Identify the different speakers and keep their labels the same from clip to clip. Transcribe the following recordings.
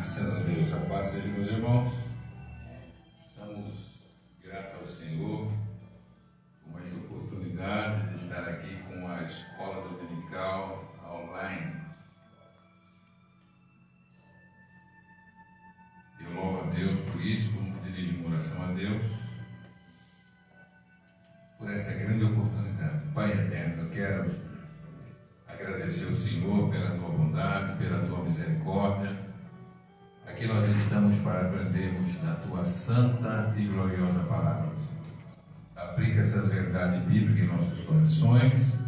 Speaker 1: Graças a Deus, a paz seja, meus irmãos. Estamos gratos ao Senhor por essa oportunidade de estar aqui com a escola dominical online. Eu louvo a Deus por isso, como dirijo uma oração a Deus, por essa grande oportunidade. Pai eterno, eu quero agradecer ao Senhor pela tua bondade, pela tua misericórdia. Aqui nós estamos para aprendermos da tua santa e gloriosa palavra. Aplica essas verdades bíblicas em nossos corações,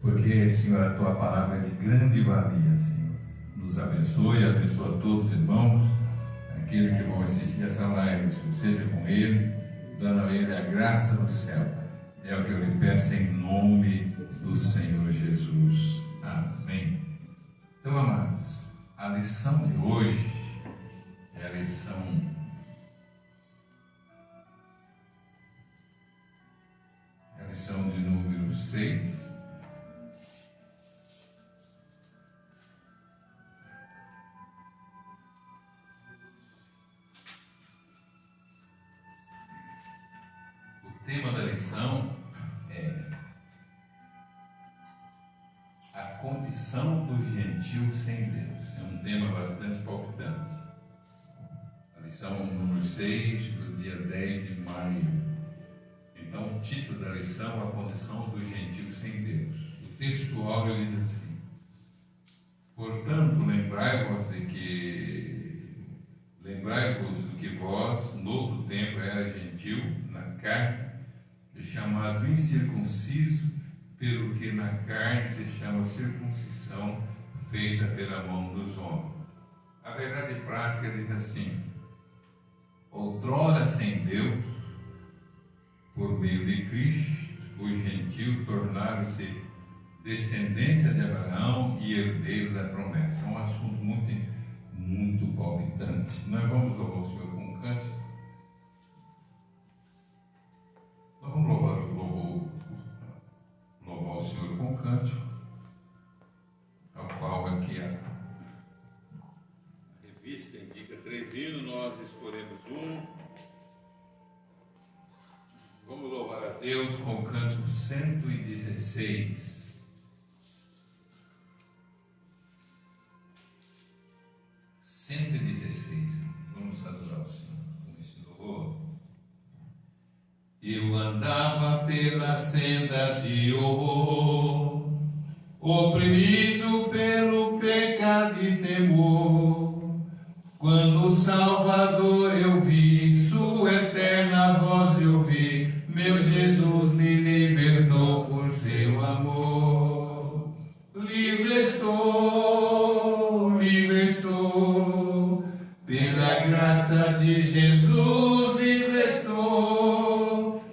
Speaker 1: porque, Senhor, a tua palavra é de grande valia, Senhor. Nos abençoe, abençoa todos os irmãos, aqueles que vão assistir essa live, seja com eles, dando a ele a graça do céu. É o que eu lhe peço em nome do Senhor Jesus. Amém. Então, amados, a lição de hoje é a lição de número 6. O tema da lição é a condição do gentil sem Deus. É um tema bastante palpitante. A lição número 6, do dia 10 de maio. Então, o título da lição é a condição do gentil sem Deus. O texto áureo diz assim: portanto, lembrai-vos do que vós, no outro tempo, era gentil na carne, chamado incircunciso, pelo que na carne se chama circuncisão feita pela mão dos homens. A verdade prática diz assim: outrora sem Deus, por meio de Cristo, os gentios tornaram-se descendência de Abraão e herdeiro da promessa. É um assunto muito palpitante. Nós vamos louvar o Senhor com um cântico. Nós vamos louvar o Senhor com um cântico, ao qual aqui a revista indica 3 hinos, nós escolhemos um. Vamos louvar a Deus com o cântico 116. Vamos adorar o Senhor com esse louvor. Eu andava pela senda de horror, oprimido pelo pecado e temor, quando o Salvador eu vi, sua eterna voz eu vi, meu Jesus me libertou por seu amor. Livre estou, pela graça de Jesus, livre estou,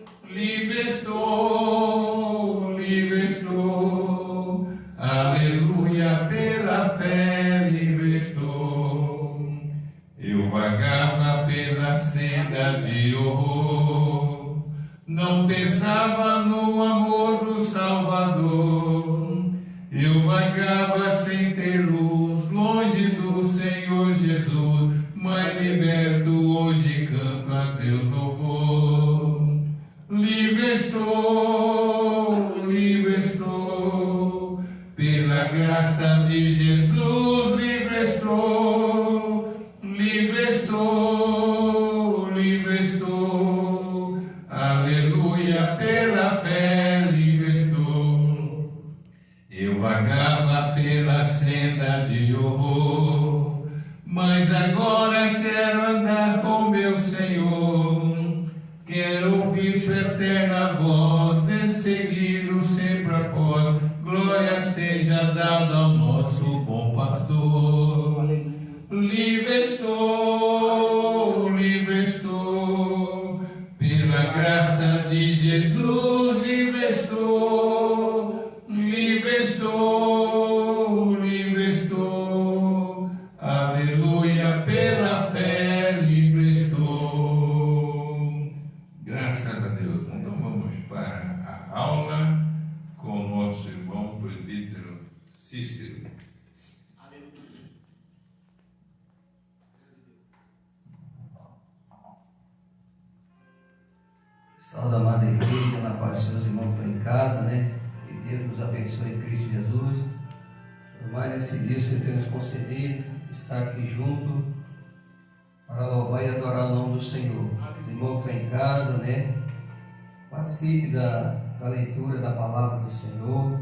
Speaker 1: aleluia, pela fé, livre estou. Eu vagava pela senda de horror, não pensava no amor do Salvador. Eu vagava sem ter luz, longe do Senhor Jesus, mas liberto hoje canto a Deus louvor. Livre estou, pela graça de Jesus, livre estou, aleluia, pela fé, livre estou. Eu vagava pela senda de horror, mas agora quero andar com meu Senhor. Quero ouvir sua eterna voz e segui-lo sempre após. Glória seja dada ao nosso bom pastor. Livre estou, pela graça de Jesus, livre estou, aleluia, pela fé, livre estou. Graças a Deus. Então vamos para a aula com o nosso irmão presbítero Cícero.
Speaker 2: Aleluia. Saúde a amada igreja, na paz dos seus irmãos que estão em casa, né? Que Deus nos abençoe em Cristo Jesus. Por mais esse dia que Você tem nos concedido, estar aqui junto para louvar e adorar o nome do Senhor. Os irmãos que estão em casa, né? Participe da leitura da palavra do Senhor,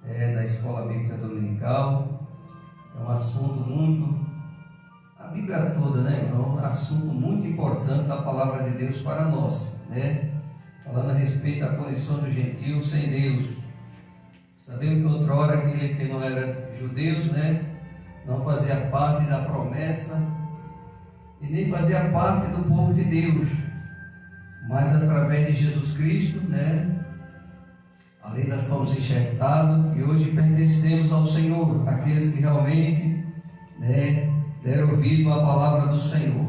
Speaker 2: da escola bíblica dominical. É um assunto muito, a Bíblia toda, né? É um assunto muito importante da palavra de Deus para nós, né? Falando a respeito da condição do gentio sem Deus. Sabemos que outra hora aquele que não era judeus, né? Não fazia parte da promessa e nem fazia parte do povo de Deus, mas através de Jesus Cristo, né? Ali nós fomos enxertados e hoje pertencemos ao Senhor, aqueles que realmente, né, deram ouvido à palavra do Senhor.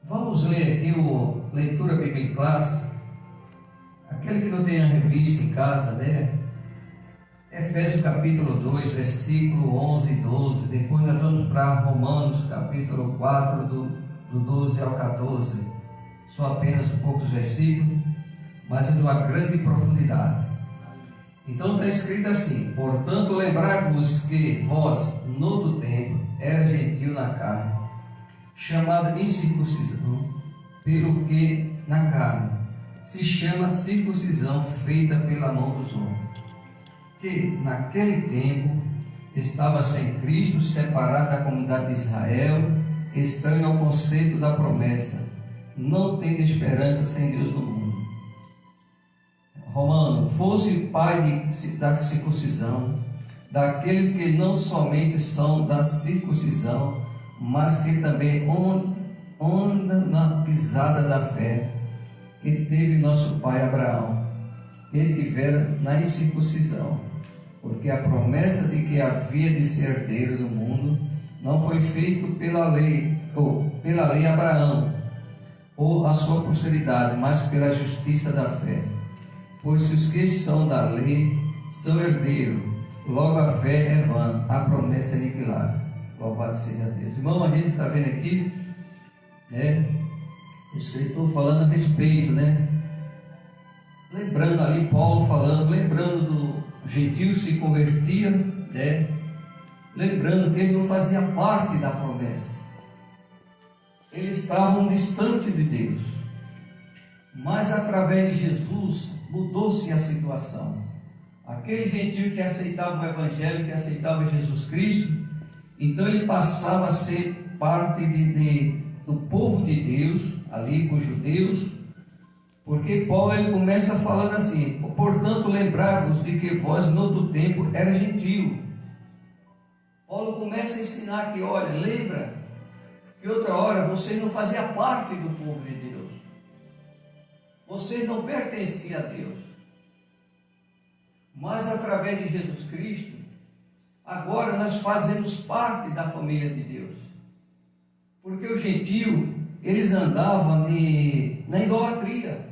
Speaker 2: Vamos ler aqui o Leitura Bíblica em Classe. Aquele que não tem a revista em casa, né? Efésios capítulo 2, versículo 11 e 12. Depois nós vamos para Romanos capítulo 4, do 12 ao 14. Só apenas poucos versículos, mas é de uma grande profundidade. Então está escrito assim: portanto, lembrai-vos que vós, no outro tempo, era gentil na carne, chamada incircuncisão, pelo que na carne se chama circuncisão feita pela mão dos homens, que naquele tempo estava sem Cristo, separado da comunidade de Israel, estranho ao conceito da promessa, não tendo esperança sem Deus no mundo. Romano, fosse pai da circuncisão, daqueles que não somente são da circuncisão, mas que também andam na pisada da fé, que teve nosso pai Abraão, que tivera na incircuncisão, porque a promessa de que havia de ser herdeiro do mundo não foi feito pela lei, ou pela lei Abraão, ou a sua posteridade, mas pela justiça da fé. Pois se os que são da lei são herdeiros, logo a fé é vã, a promessa é aniquilada. Louvado seja Deus. Irmão, a gente está vendo aqui, né, o escritor falando a respeito, né, lembrando ali Paulo falando, lembrando do gentio se convertia, né, lembrando que ele não fazia parte da promessa, eles estavam distante de Deus, mas através de Jesus mudou-se a situação. Aquele gentio que aceitava o Evangelho, que aceitava Jesus Cristo, então ele passava a ser parte do povo de Deus, ali com os judeus, porque Paulo ele começa falando assim: portanto, lembrai-vos de que vós no outro tempo era gentio. Paulo começa a ensinar que, olha, lembra que outra hora você não fazia parte do povo de Deus, você não pertencia a Deus, mas através de Jesus Cristo, agora nós fazemos parte da família de Deus. Porque o gentio, eles andavam na idolatria.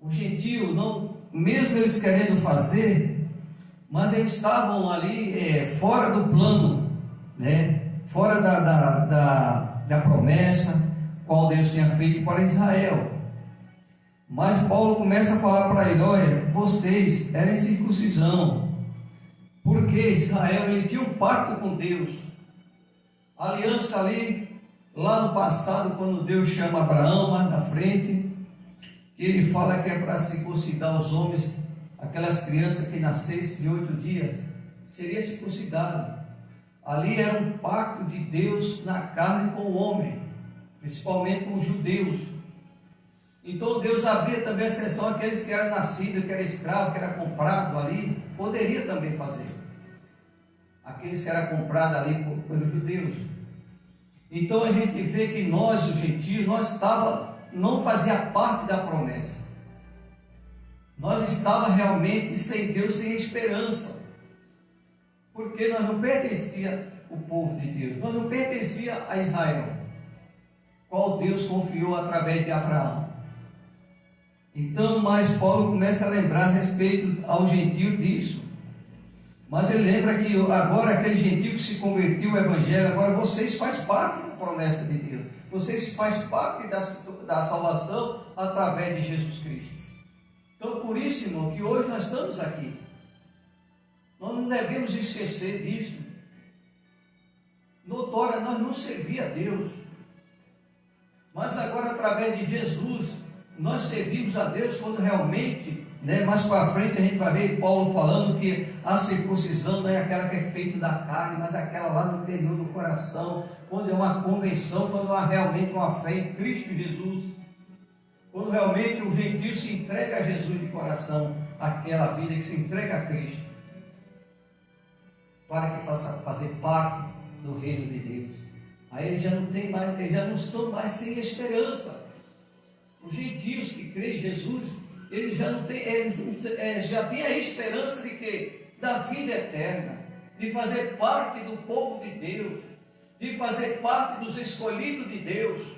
Speaker 2: O gentio, não, mesmo eles querendo fazer, mas eles estavam ali fora do plano, né? Fora da promessa qual Deus tinha feito para Israel. Mas Paulo começa a falar para ele: olha, vocês eram circuncisão, porque Israel ele tinha um pacto com Deus, aliança ali, lá no passado, quando Deus chama Abraão, mais na frente, que ele fala que é para circuncidar os homens, aquelas crianças que nascessem de 8 dias, seria circuncidado. Ali era um pacto de Deus na carne com o homem, principalmente com os judeus. Então Deus abria também a exceção àqueles que eram nascidos, que eram escravos, que eram comprados ali, poderia também fazer. Aqueles que eram comprados ali pelos judeus. Então a gente vê que nós, os gentios, não fazia parte da promessa. Nós estávamos realmente sem Deus, sem esperança. Porque nós não pertencia ao povo de Deus, nós não pertencia a Israel, qual Deus confiou através de Abraão. Então, mas Paulo começa a lembrar a respeito ao gentio disso. Mas ele lembra que agora aquele gentil que se convertiu ao Evangelho, agora vocês fazem parte da promessa de Deus. Vocês fazem parte da salvação através de Jesus Cristo. Então, por isso, irmão, que hoje nós estamos aqui. Nós não devemos esquecer disso. Noutrora nós não servíamos a Deus. Mas agora, através de Jesus, nós servimos a Deus quando realmente, mais para frente a gente vai ver Paulo falando que a circuncisão não é aquela que é feita da carne, mas aquela lá no interior do coração, quando é uma convenção, quando há realmente uma fé em Cristo Jesus, quando realmente o gentil se entrega a Jesus de coração, aquela vida que se entrega a Cristo, para que faça fazer parte do reino de Deus. Aí eles já não tem mais, eles já não são mais sem esperança. Os gentios que creem em Jesus, eles já não têm, já têm a esperança de que? Da vida eterna, de fazer parte do povo de Deus, de fazer parte dos escolhidos de Deus.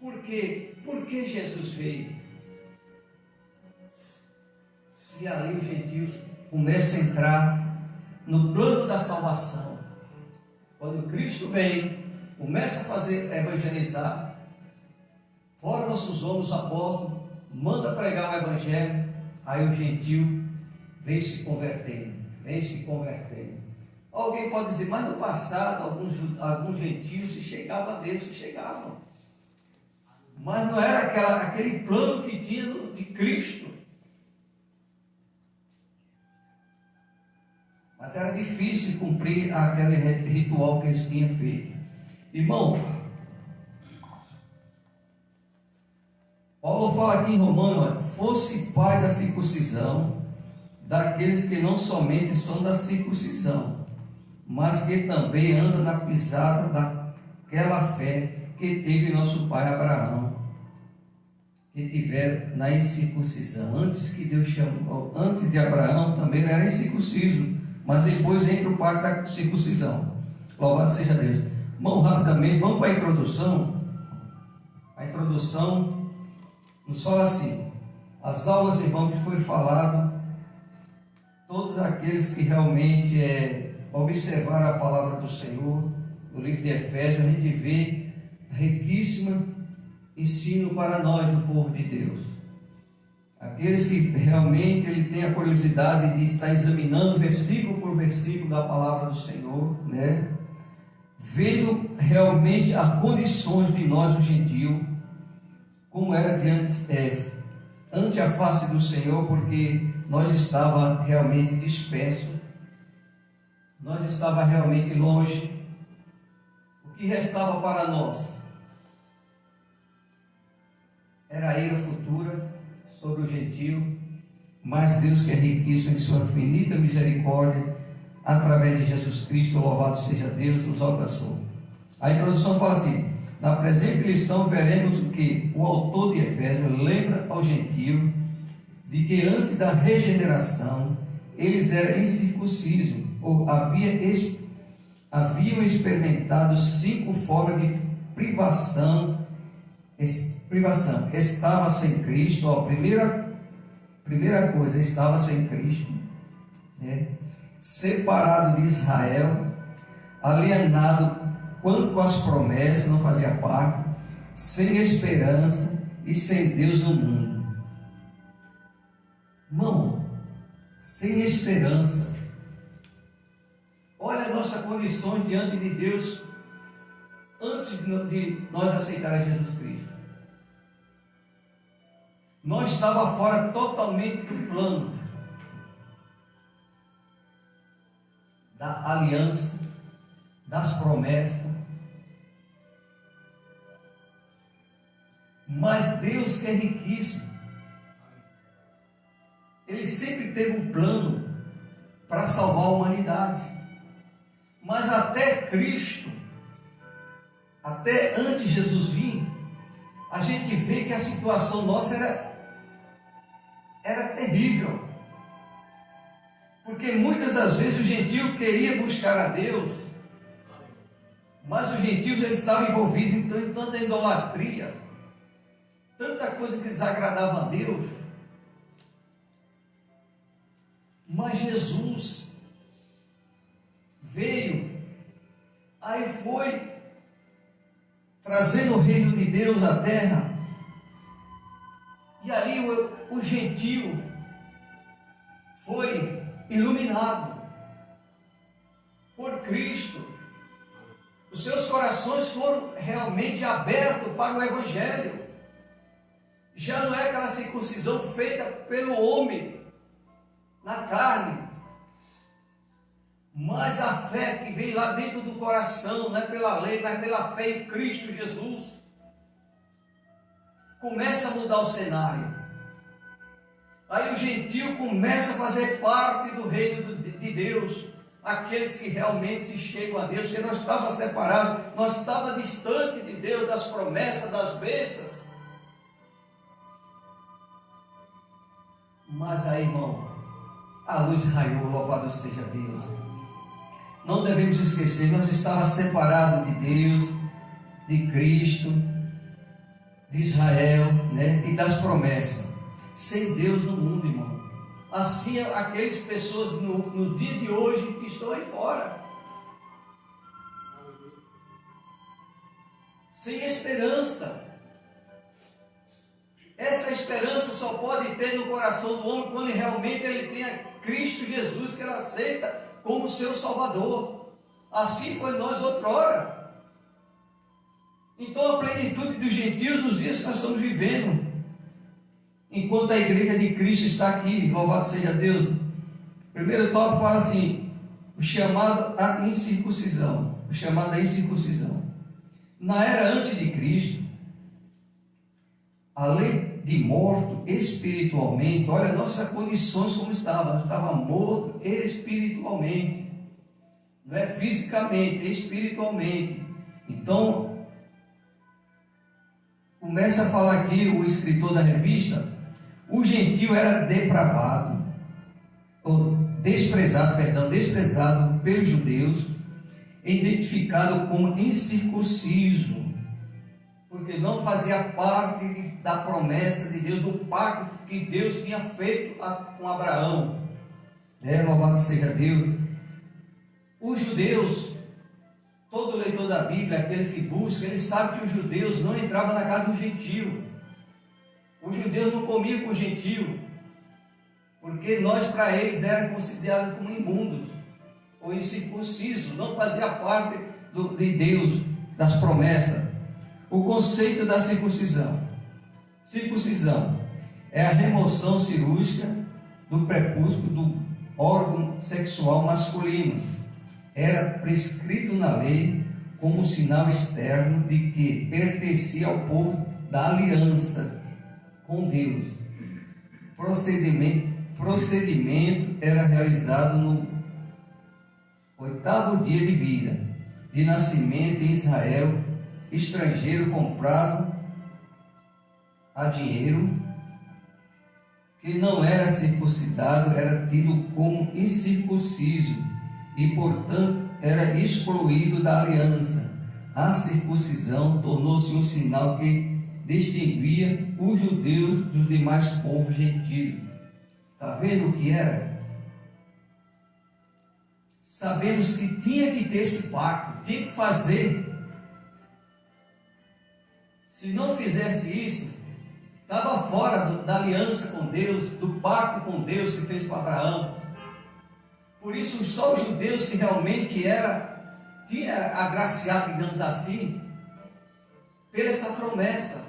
Speaker 2: Por quê? Porque Jesus veio. E ali os gentios começam a entrar no plano da salvação. Quando Cristo vem, começa a evangelizar, fora nossos homens apóstolos, manda pregar o evangelho, aí o gentil vem se convertendo. Alguém pode dizer, mas no passado alguns gentios se chegavam a Deus, se chegavam. Mas não era aquele plano que tinha de Cristo. Mas era difícil cumprir aquele ritual que eles tinham feito. Irmão, Paulo fala aqui em Romanos, fosse pai da circuncisão, daqueles que não somente são da circuncisão, mas que também andam na pisada daquela fé que teve nosso pai Abraão, que tiver na incircuncisão. Antes que Deus chamou, antes de Abraão também ele era incircunciso, mas depois entra o pacto da circuncisão. Louvado seja Deus. Vamos rapidamente, vamos para a introdução. A introdução nos fala assim: as aulas, irmãos, que foi falado, todos aqueles que realmente observaram a palavra do Senhor, no livro de Efésios, a gente vê riquíssimo ensino para nós, o povo de Deus. Aqueles que realmente ele tem a curiosidade de estar examinando versículo por versículo da palavra do Senhor, vendo realmente as condições de nós, o gentil, como era ante a face do Senhor, porque nós estava realmente disperso, nós estava realmente longe. O que restava para nós era a ira futura sobre o gentil, mas Deus, que é riquíssimo em sua infinita misericórdia, através de Jesus Cristo, louvado seja Deus, nos alcançou. A introdução fala assim: na presente lição veremos o que o autor de Efésios lembra ao gentil de que antes da regeneração eles eram incircuncisos, ou haviam experimentado 5 formas de privação. Estava sem Cristo. Primeira coisa, estava sem Cristo, separado de Israel, alienado quanto às promessas, não fazia parte, sem esperança e sem Deus no mundo. Irmão, sem esperança. Olha a nossa condição diante de Deus antes de nós aceitarmos Jesus Cristo. Nós estávamos fora totalmente do plano da aliança, das promessas. Mas Deus, que é riquíssimo, Ele sempre teve um plano para salvar a humanidade. Mas até Cristo, até antes de Jesus vir, a gente vê que a situação nossa era terrível. Porque muitas das vezes o gentil queria buscar a Deus, mas os gentios eles estavam envolvidos em tanta idolatria, tanta coisa que desagradava a Deus. Mas Jesus veio, aí foi trazendo o reino de Deus à terra, e ali o gentio foi iluminado por Cristo. Os seus corações foram realmente abertos para o Evangelho. Já não é aquela circuncisão feita pelo homem na carne, mas a fé que vem lá dentro do coração, não é pela lei, mas pela fé em Cristo Jesus, começa a mudar o cenário. Aí o gentio começa a fazer parte do reino de Deus, aqueles que realmente se chegam a Deus, porque nós estávamos separados, nós estávamos distantes de Deus, das promessas, das bênçãos. Mas aí, irmão, a luz raiou, louvado seja Deus. Não devemos esquecer, nós estávamos separados de Deus, de Cristo, de Israel, né? E das promessas. Sem Deus no mundo, irmão. Assim, aquelas pessoas no dia de hoje que estão aí fora, sem esperança. Essa esperança só pode ter no coração do homem quando realmente ele tem a Cristo Jesus, que ele aceita como seu Salvador. Assim foi nós outrora. Então a plenitude dos gentios nos dias que nós estamos vivendo, enquanto a igreja de Cristo está aqui, louvado seja Deus. Primeiro tópico fala assim: o chamado à incircuncisão. O chamado à incircuncisão. Na era antes de Cristo, além de morto espiritualmente, olha nossas condições como estavam. Nós estávamos mortos espiritualmente, não é fisicamente, é espiritualmente. Então, começa a falar aqui o escritor da revista: o gentio era depravado, ou desprezado pelos judeus, identificado como incircunciso, porque não fazia parte da promessa de Deus, do pacto que Deus tinha feito com Abraão. Louvado seja Deus. Os judeus, todo leitor da Bíblia, aqueles que buscam, eles sabem que os judeus não entravam na casa do gentio. Os judeus não comiam com o gentio, porque nós para eles éramos considerados como imundos ou incircuncisos, não fazia parte de Deus, das promessas. O conceito da circuncisão. Circuncisão é a remoção cirúrgica do prepúcio do órgão sexual masculino. Era prescrito na lei como sinal externo de que pertencia ao povo da aliança com Deus. Procedimento era realizado no 8º dia de vida, de nascimento em Israel. Estrangeiro comprado a dinheiro, que não era circuncidado, era tido como incircunciso e, portanto, era excluído da aliança. A circuncisão tornou-se um sinal que distinguia os judeus dos demais povos gentios. Está vendo o que era? Sabemos que tinha que ter esse pacto, tinha que fazer. Se não fizesse isso, estava fora da aliança com Deus, do pacto com Deus que fez com Abraão. Por isso, só os judeus que realmente tinha agraciado, digamos assim, pela essa promessa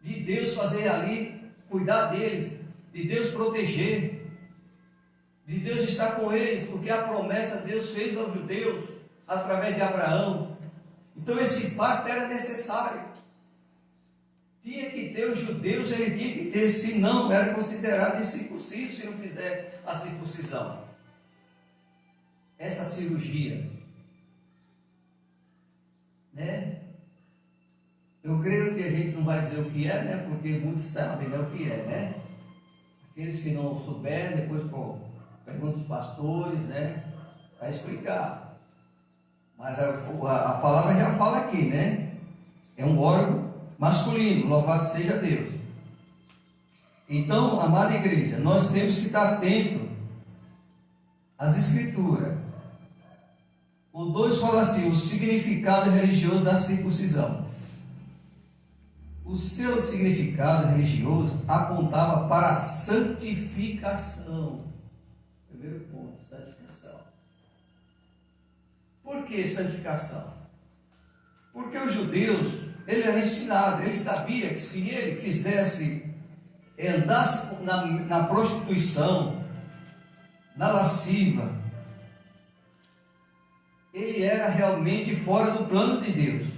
Speaker 2: de Deus fazer ali, cuidar deles, de Deus proteger, de Deus estar com eles, porque a promessa Deus fez aos judeus através de Abraão. Então esse pacto era necessário. Tinha que ter os judeus, ele tinha que ter, senão era considerado incircunciso se não fizesse a circuncisão. Essa cirurgia, né? Eu creio que a gente não vai dizer o que é, né? Porque muitos sabem, né, o que é, né? Aqueles que não souberem, depois perguntam os pastores, né? Para explicar. Mas a palavra já fala aqui, né? É um órgão masculino, louvado seja Deus. Então, amada igreja, nós temos que estar atento às Escrituras. O 2 fala assim: o significado religioso da circuncisão. O seu significado religioso apontava para a santificação. Primeiro ponto, santificação. Por que santificação? Porque os judeus, ele era ensinado, ele sabia que se ele andasse na prostituição, na lasciva, ele era realmente fora do plano de Deus.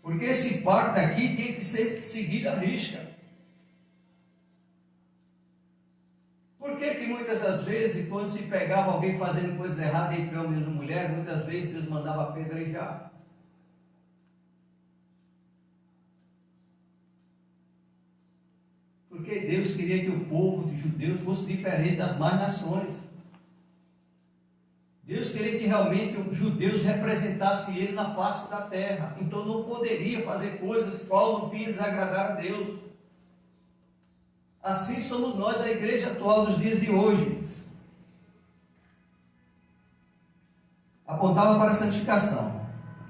Speaker 2: Porque esse pacto aqui tinha que ser seguido à risca. Por que muitas das vezes, quando se pegava alguém fazendo coisas erradas entre homem e mulher, muitas vezes Deus mandava apedrejar? Porque Deus queria que o povo de judeus fosse diferente das mais nações. Deus queria que realmente os judeus representassem Ele na face da terra. Então não poderia fazer coisas qual não vinha desagradar a Deus. Assim somos nós, a igreja atual dos dias de hoje. Apontava para a santificação.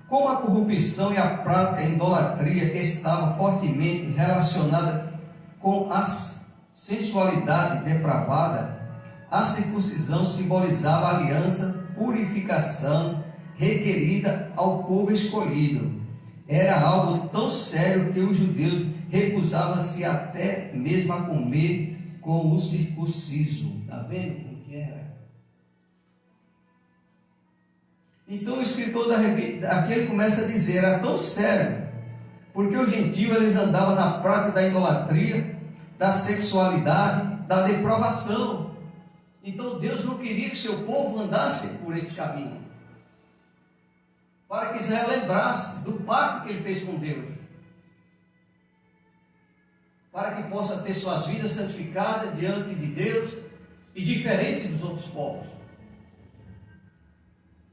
Speaker 2: Como a corrupção e a prática e a idolatria estavam fortemente relacionadas com a sensualidade depravada, a circuncisão simbolizava a aliança, purificação requerida ao povo escolhido. Era algo tão sério que os judeus recusavam-se até mesmo a comer com o circunciso. Está vendo como que era? Então o escritor aqui ele começa a dizer, era tão sério, porque os gentios eles andavam na prática da idolatria, da sexualidade, da depravação. Então Deus não queria que seu povo andasse por esse caminho, para que Israel lembrasse do pacto que ele fez com Deus, para que possa ter suas vidas santificadas diante de Deus e diferente dos outros povos.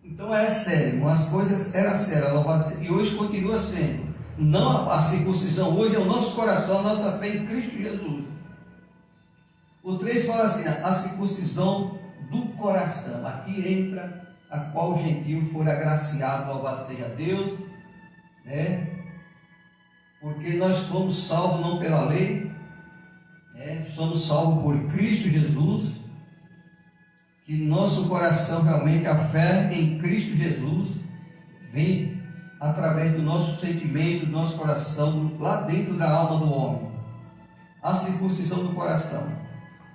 Speaker 2: Então é sério, as coisas eram sérias, louvado seja, e hoje continua sendo. Não a circuncisão hoje é o nosso coração, a nossa fé em Cristo Jesus. O 3 fala assim, a circuncisão do coração. Aqui entra a qual o gentio for agraciado, louvado seja Deus, né? Porque nós fomos salvos não pela lei, né? Somos salvos por Cristo Jesus, que nosso coração realmente, a fé em Cristo Jesus, vem através do nosso sentimento, do nosso coração, lá dentro da alma do homem. A circuncisão do coração.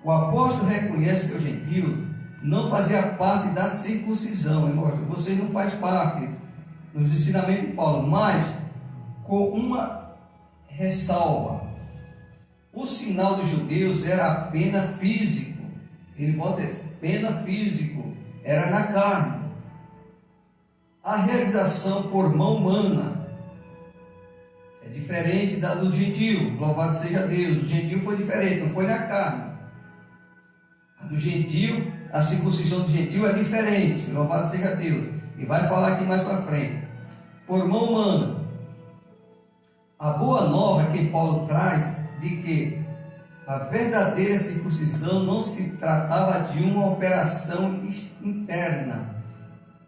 Speaker 2: O apóstolo reconhece que o gentio não fazia parte da circuncisão. Você não faz parte dos ensinamentos de Paulo, mas com uma ressalva. O sinal dos judeus era apenas físico. Ele volta a dizer, apenas físico. Era na carne. A realização por mão humana é diferente da do gentio. Louvado seja Deus. O gentio foi diferente, não foi na carne. A do gentio, a circuncisão do gentio é diferente. Louvado seja Deus. E vai falar aqui mais para frente. Por mão humana. A boa nova que Paulo traz de que a verdadeira circuncisão não se tratava de uma operação interna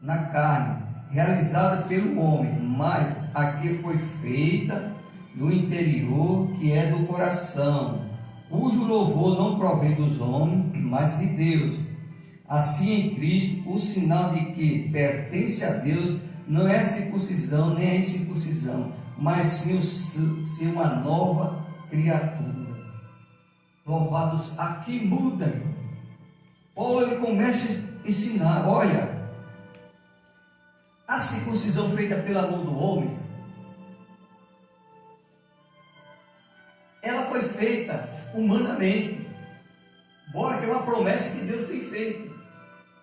Speaker 2: na carne, realizada pelo homem, mas a que foi feita no interior, que é do coração, cujo louvor não provém dos homens, mas de Deus. Assim, em Cristo, o sinal de que pertence a Deus não é a circuncisão nem a incircuncisão, mas sim uma nova criatura. Louvados, aqui muda. Paulo ele começa a ensinar, olha, a circuncisão feita pela mão do homem, ela foi feita humanamente, embora que é uma promessa que Deus tem feito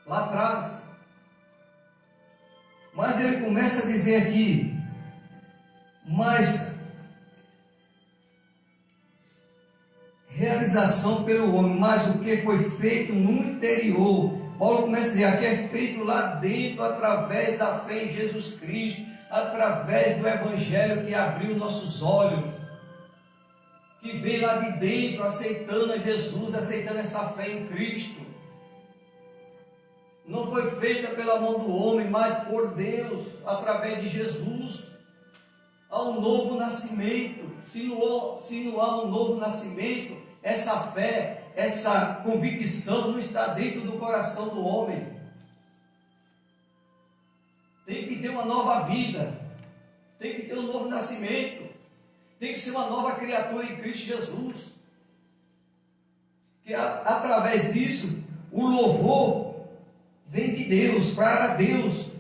Speaker 2: lá atrás. Mas ele começa a dizer aqui, mas realização pelo homem, mas o que foi feito no interior. Paulo começa a dizer, aqui é feito lá dentro, através da fé em Jesus Cristo, através do Evangelho que abriu nossos olhos. que vem lá de dentro, aceitando a Jesus, aceitando essa fé em Cristo. Não foi feita pela mão do homem, mas por Deus, através de Jesus. Há um novo nascimento. Se não há um novo nascimento, essa fé, essa convicção não está dentro do coração do homem. Tem que ter uma nova vida, tem que ter um novo nascimento, tem que ser uma nova criatura em Cristo Jesus. Que através disso, o louvor vem de Deus, para Deus.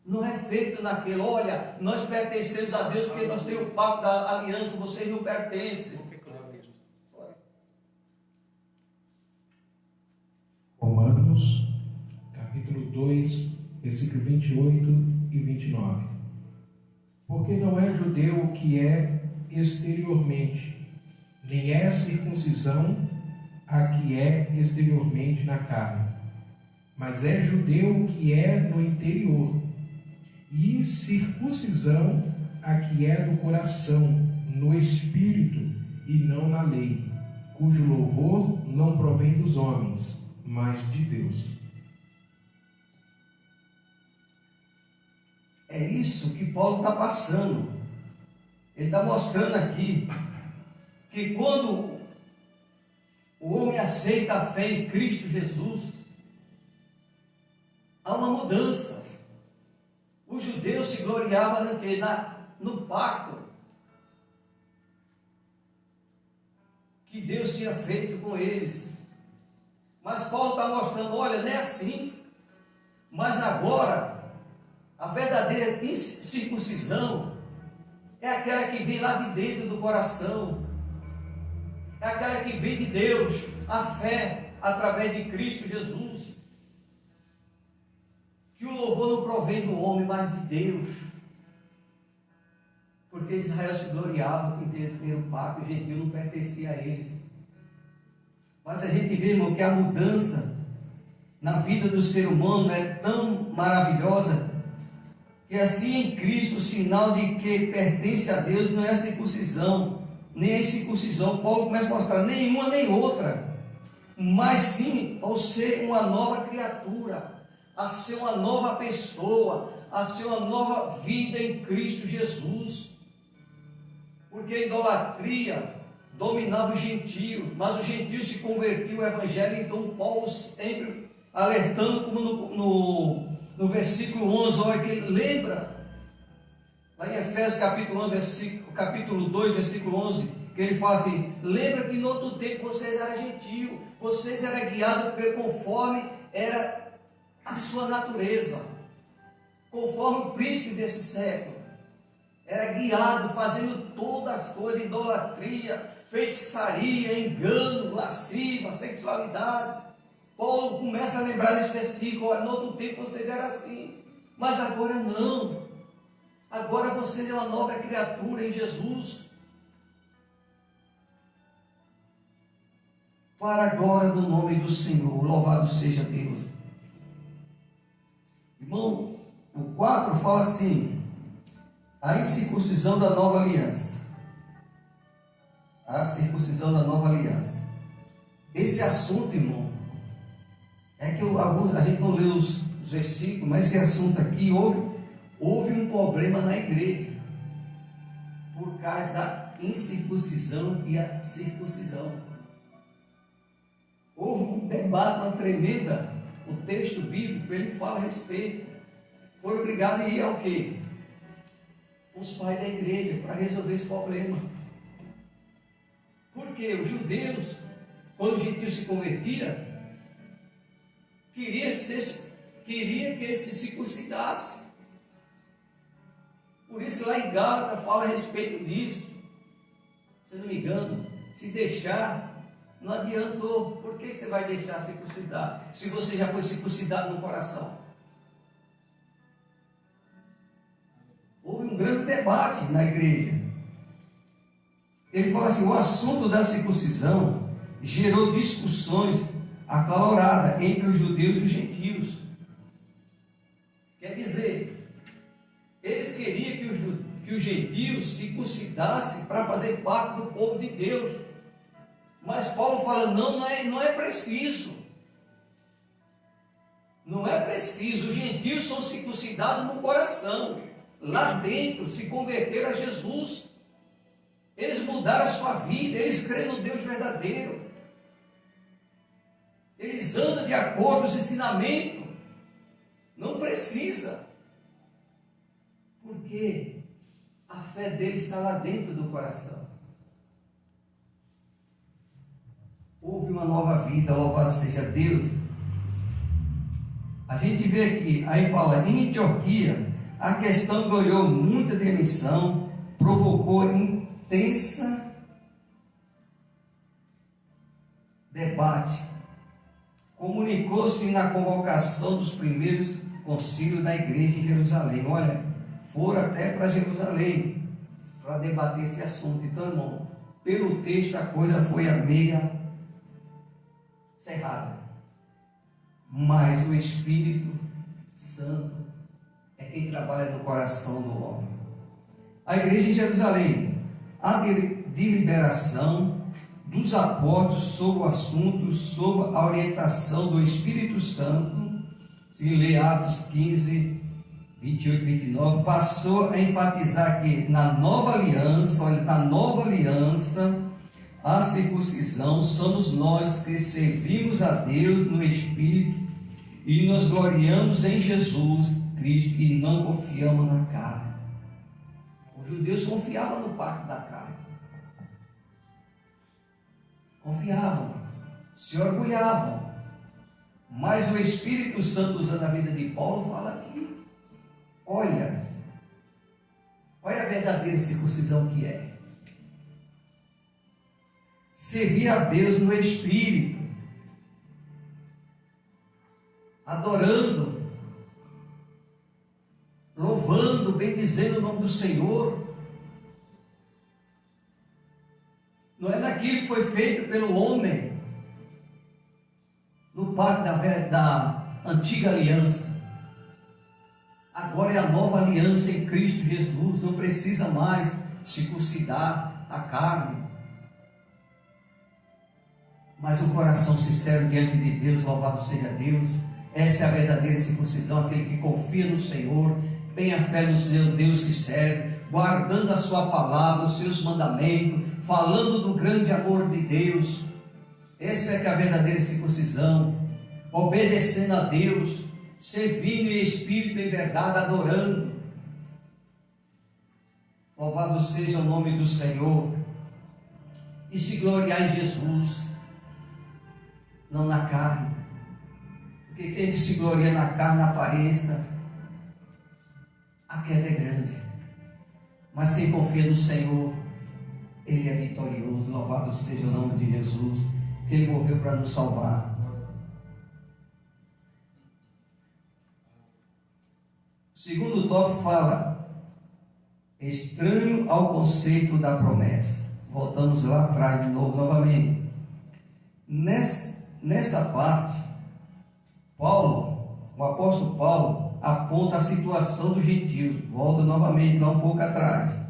Speaker 2: Não é feito naquele, olha, nós pertencemos a Deus porque nós temos o pacto da aliança, vocês não pertencem.
Speaker 3: Romanos, capítulo 2, versículo 28 e 29. Porque não é judeu o que é exteriormente, nem é circuncisão a que é exteriormente na carne, mas é judeu o que é no interior, e circuncisão a que é do coração, no espírito e não na lei, cujo louvor não provém dos homens, mas de Deus.
Speaker 2: É isso que Paulo está passando. Ele está mostrando aqui que quando o homem aceita a fé em Cristo Jesus, há uma mudança. Os judeus se gloriavam no pacto que Deus tinha feito com eles. Mas Paulo está mostrando, olha, não é assim. Mas agora, a verdadeira circuncisão é aquela que vem lá de dentro do coração. É aquela que vem de Deus, a fé através de Cristo Jesus. Que o louvor não provém do homem, mas de Deus. Porque Israel se gloriava em ter o pacto, o gentil não pertencia a eles. Mas a gente vê, irmão, que a mudança na vida do ser humano é tão maravilhosa, que assim em Cristo o sinal de que pertence a Deus não é a circuncisão, nem a incircuncisão. Paulo começa a mostrar nenhuma nem outra, mas sim ao ser uma nova criatura, a ser uma nova pessoa, a ser uma nova vida em Cristo Jesus. Porque a idolatria dominava o gentio, mas o gentio se convertiu ao evangelho. Então Paulo sempre alertando, como no versículo 11, olha que ele lembra, lá em Efésios capítulo 2, versículo 11, que ele fala assim, lembra que no outro tempo vocês eram gentio, vocês eram guiados conforme era a sua natureza, conforme o príncipe desse século, era guiado, fazendo todas as coisas, idolatria, feitiçaria, engano, lascívia, sexualidade. Paulo começa a lembrar desse versículo, olha, no outro tempo vocês eram assim, mas agora não, agora vocês é uma nova criatura em Jesus, para a glória do nome do Senhor, louvado seja Deus. Irmão, o 4 fala assim, a incircuncisão da nova aliança. A circuncisão da nova aliança. Esse assunto, irmão, é que a gente não leu os versículos, mas esse assunto aqui, houve um problema na igreja, por causa da incircuncisão e a circuncisão. Houve um debate, uma tremenda. O texto bíblico, ele fala a respeito. Foi obrigado a ir ao quê? Os pais da igreja, para resolver esse problema. Porque os judeus, quando o gentio se convertia, queria que ele se circuncidasse. Por isso que lá em Gálatas fala a respeito disso. Se não me engano, se deixar, não adiantou. Por que você vai deixar circuncidar, se você já foi circuncidado no coração? Houve um grande debate na igreja. Ele fala assim, o assunto da circuncisão gerou discussões acaloradas entre os judeus e os gentios. Quer dizer, eles queriam que os gentios se circuncidassem para fazer parte do povo de Deus. Mas Paulo fala, não é preciso. Não é preciso. Os gentios são circuncidados no coração. Lá dentro se converteram a Jesus. Eles mudaram a sua vida, eles creem no Deus verdadeiro. Eles andam de acordo com os ensinamentos. Não precisa. Porque a fé deles está lá dentro do coração. Houve uma nova vida, louvado seja Deus. A gente vê aqui, aí fala, em Antioquia, a questão ganhou muita dimensão, provocou intensa debate. Comunicou-se na convocação dos primeiros concílios da igreja em Jerusalém. Olha, foram até para Jerusalém para debater esse assunto. Então, irmão, pelo texto a coisa foi a meia cerrada. Mas o Espírito Santo é quem trabalha no coração do homem. A igreja em Jerusalém, a deliberação dos apóstolos sobre o assunto, sob a orientação do Espírito Santo, se lê Atos 15, 28 e 29, passou a enfatizar que na nova aliança, olha, na nova aliança, a circuncisão somos nós que servimos a Deus no Espírito e nos gloriamos em Jesus Cristo e não confiamos na carne. Os judeus confiavam no pacto da carne. Confiavam, se orgulhavam. Mas o Espírito Santo, usando a vida de Paulo, fala aqui, olha a verdadeira circuncisão que é. Servir a Deus no Espírito, adorando, louvando, bendizendo o nome do Senhor. Não é naquilo que foi feito pelo homem, no pacto da antiga aliança. Agora é a nova aliança em Cristo Jesus, não precisa mais circuncidar a carne. Mas o coração sincero diante de Deus, louvado seja Deus. Essa é a verdadeira circuncisão, aquele que confia no Senhor, tem a fé no seu Deus que serve, guardando a sua palavra, os seus mandamentos, falando do grande amor de Deus. Essa é que é a verdadeira circuncisão, obedecendo a Deus, servindo em espírito e em verdade, adorando. Louvado seja o nome do Senhor. E se gloriar em Jesus, não na carne. Porque quem se gloria na carne, na aparência, a queda é grande. Mas quem confia no Senhor, Ele é vitorioso. Louvado seja o nome de Jesus, que Ele morreu para nos salvar. O segundo tópico fala, estranho ao conceito da promessa. Voltamos lá atrás de novo, novamente. Nessa parte, o apóstolo Paulo aponta a situação dos gentios. Volta novamente lá um pouco atrás.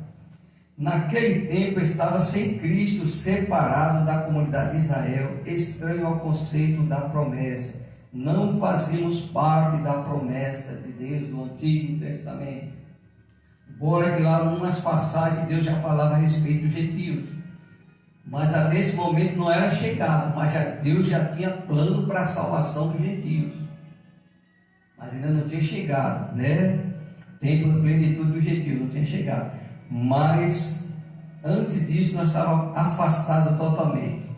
Speaker 2: Naquele tempo estava sem Cristo, separado da comunidade de Israel, estranho ao conceito da promessa. Não fazíamos parte da promessa de Deus no Antigo Testamento. Embora que lá em umas passagens Deus já falava a respeito dos gentios. Mas até esse momento não era chegado, mas Deus já tinha plano para a salvação dos gentios. Mas ainda não tinha chegado, né? Tempo da plenitude dos gentios, não tinha chegado. Mas antes disso nós estávamos afastados totalmente.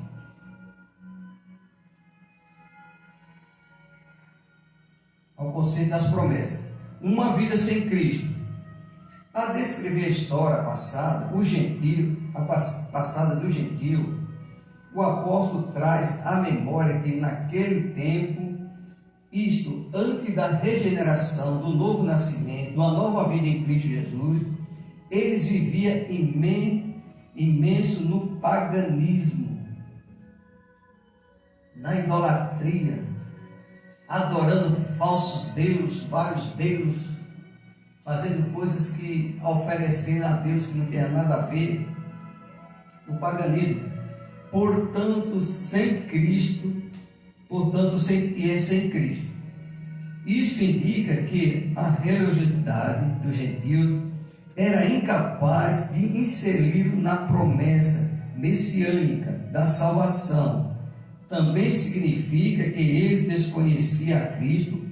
Speaker 2: Ao conceito das promessas. Uma vida sem Cristo. A descrever a história passada, passada do gentio, o apóstolo traz à memória que naquele tempo, isto antes da regeneração, do novo nascimento, de uma nova vida em Cristo Jesus, eles viviam imenso no paganismo, na idolatria, adorando falsos deuses, vários deuses. fazendo coisas que oferecendo a Deus que não tem nada a ver, o paganismo. Portanto, sem Cristo, sem Cristo. Isso indica que a religiosidade dos gentios era incapaz de inserir na promessa messiânica da salvação. Também significa que eles desconheciam a Cristo,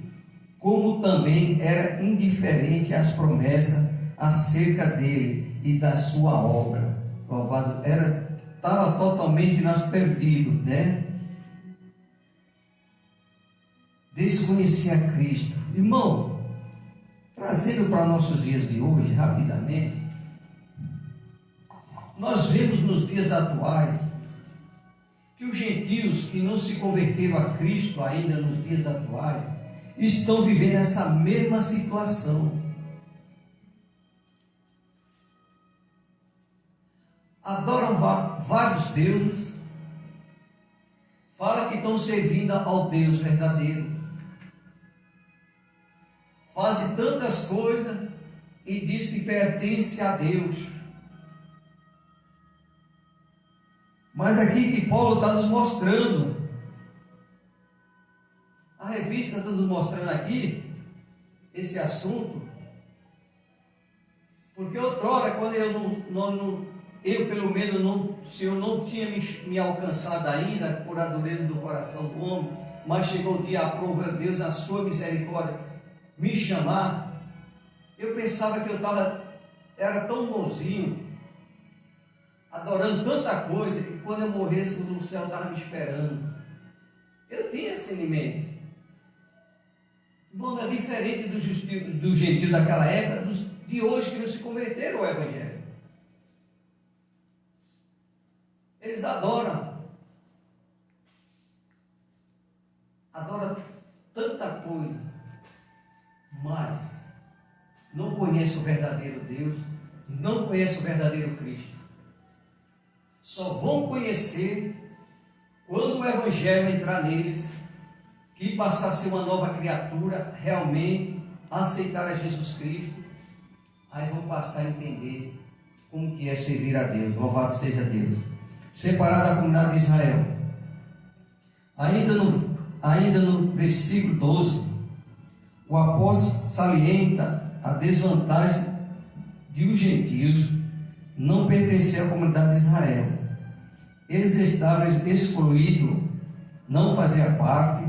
Speaker 2: como também era indiferente às promessas acerca dele e da sua obra. Louvado, estava totalmente nós perdidos, né? Desconhecia Cristo. Irmão, trazendo para nossos dias de hoje, rapidamente, nós vemos nos dias atuais que os gentios que não se converteram a Cristo ainda nos dias atuais estão vivendo essa mesma situação. Adoram vários deuses, falam que estão servindo ao Deus verdadeiro, fazem tantas coisas e diz que pertence a Deus. Mas aqui que Paulo está nos mostrando, a revista está nos mostrando aqui esse assunto, porque outrora, quando eu pelo menos o Senhor não tinha me alcançado ainda por a dureza do coração do homem, mas chegou o dia, aprova Deus a sua misericórdia me chamar. Eu pensava que era tão bonzinho, adorando tanta coisa, que quando eu morresse no céu estava me esperando. Eu tinha isso em mente. Bom, é diferente do gentio daquela época, de hoje que não se converteram ao Evangelho. Eles adoram tanta coisa, mas não conhecem o verdadeiro Deus, não conhecem o verdadeiro Cristo. Só vão conhecer quando o Evangelho entrar neles, que passar a ser uma nova criatura, realmente aceitar a Jesus Cristo, aí vão passar a entender como que é servir a Deus. Louvado seja Deus. Separado da comunidade de Israel. Ainda no versículo 12, o apóstolo salienta a desvantagem de os gentios não pertencer à comunidade de Israel. Eles estavam excluídos, não faziam parte,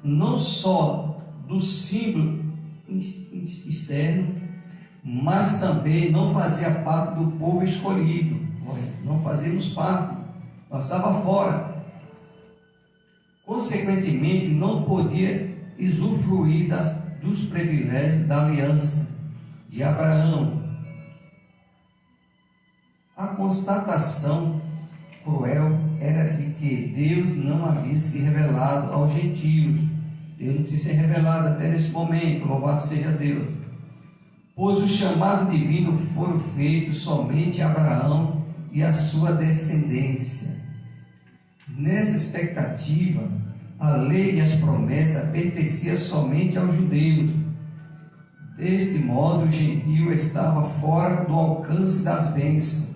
Speaker 2: não só do símbolo externo, mas também não fazia parte do povo escolhido. Não fazíamos parte, nós estávamos fora. Consequentemente, não podia usufruir dos privilégios da aliança de Abraão. A constatação cruel era de que Deus não havia se revelado aos gentios. Deus não tinha se revelado até nesse momento, louvado seja Deus. Pois o chamado divino foram feitos somente a Abraão e a sua descendência. Nessa expectativa, a lei e as promessas pertenciam somente aos judeus. Deste modo, o gentio estava fora do alcance das bênçãos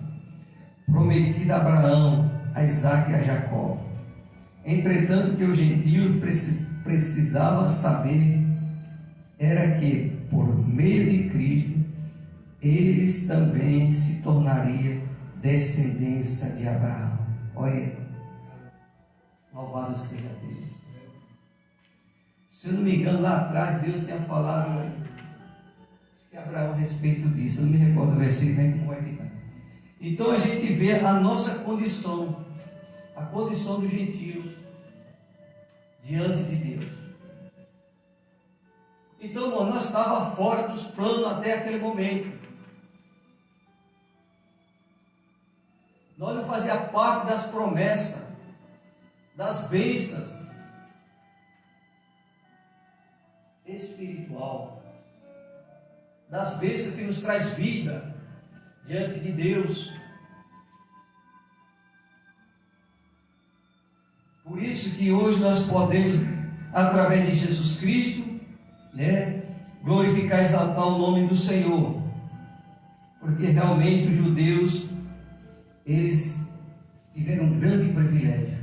Speaker 2: prometidas a Abraão, a Isaque e a Jacó. Entretanto, que o gentio precisava saber era que, por meio de Cristo, eles também se tornariam descendência de Abraão. Olha, louvado seja Deus. Se eu não me engano, lá atrás Deus tinha falado que Abraão a respeito disso. Eu não me recordo do versículo nem como é que está. Então a gente vê a nossa condição, a condição dos gentios diante de Deus. Então, nós estávamos fora dos planos até aquele momento. Nós não fazíamos parte das promessas, das bênçãos espiritual, das bênçãos que nos traz vida diante de Deus. Por isso que hoje nós podemos, através de Jesus Cristo, glorificar e exaltar o nome do Senhor, porque realmente os judeus, eles tiveram um grande privilégio,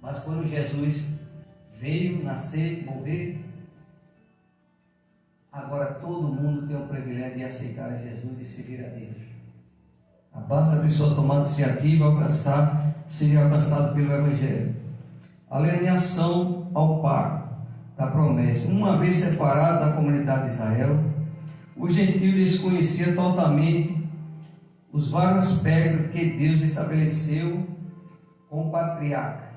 Speaker 2: mas quando Jesus veio nascer, morrer, agora todo mundo tem o privilégio de aceitar a Jesus e de servir a Deus. Basta a pessoa tomar iniciativa e ser alcançado pelo Evangelho. Alienação ao pacto da promessa. Uma vez separado da comunidade de Israel, o gentio desconhecia totalmente os vários aspectos que Deus estabeleceu com o patriarca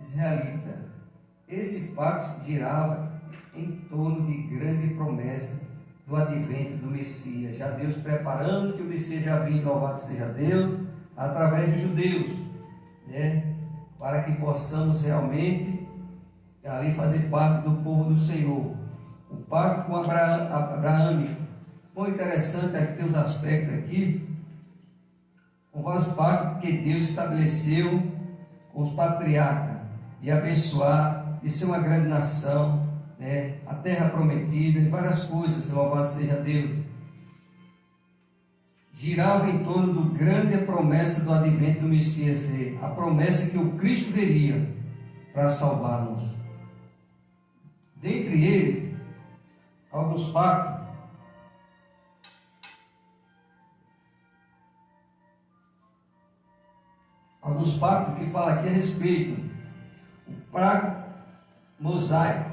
Speaker 2: israelita. Esse pacto girava em torno de grande promessa do advento do Messias, já Deus preparando que o Messias já vinha, louvado seja Deus, através dos judeus, né? Para que possamos realmente ali fazer parte do povo do Senhor. O pacto com abraâmico. Bom, interessante é que tem uns aspectos aqui, com vários pactos que Deus estabeleceu com os patriarcas, de abençoar, de ser uma grande nação, né? A terra prometida, de várias coisas, louvado seja Deus. Girava em torno do grande promessa do advento do Messias, a promessa que o Cristo veria para salvar-nos. Dentre eles, alguns pactos que falam aqui a respeito. O pacto mosaico.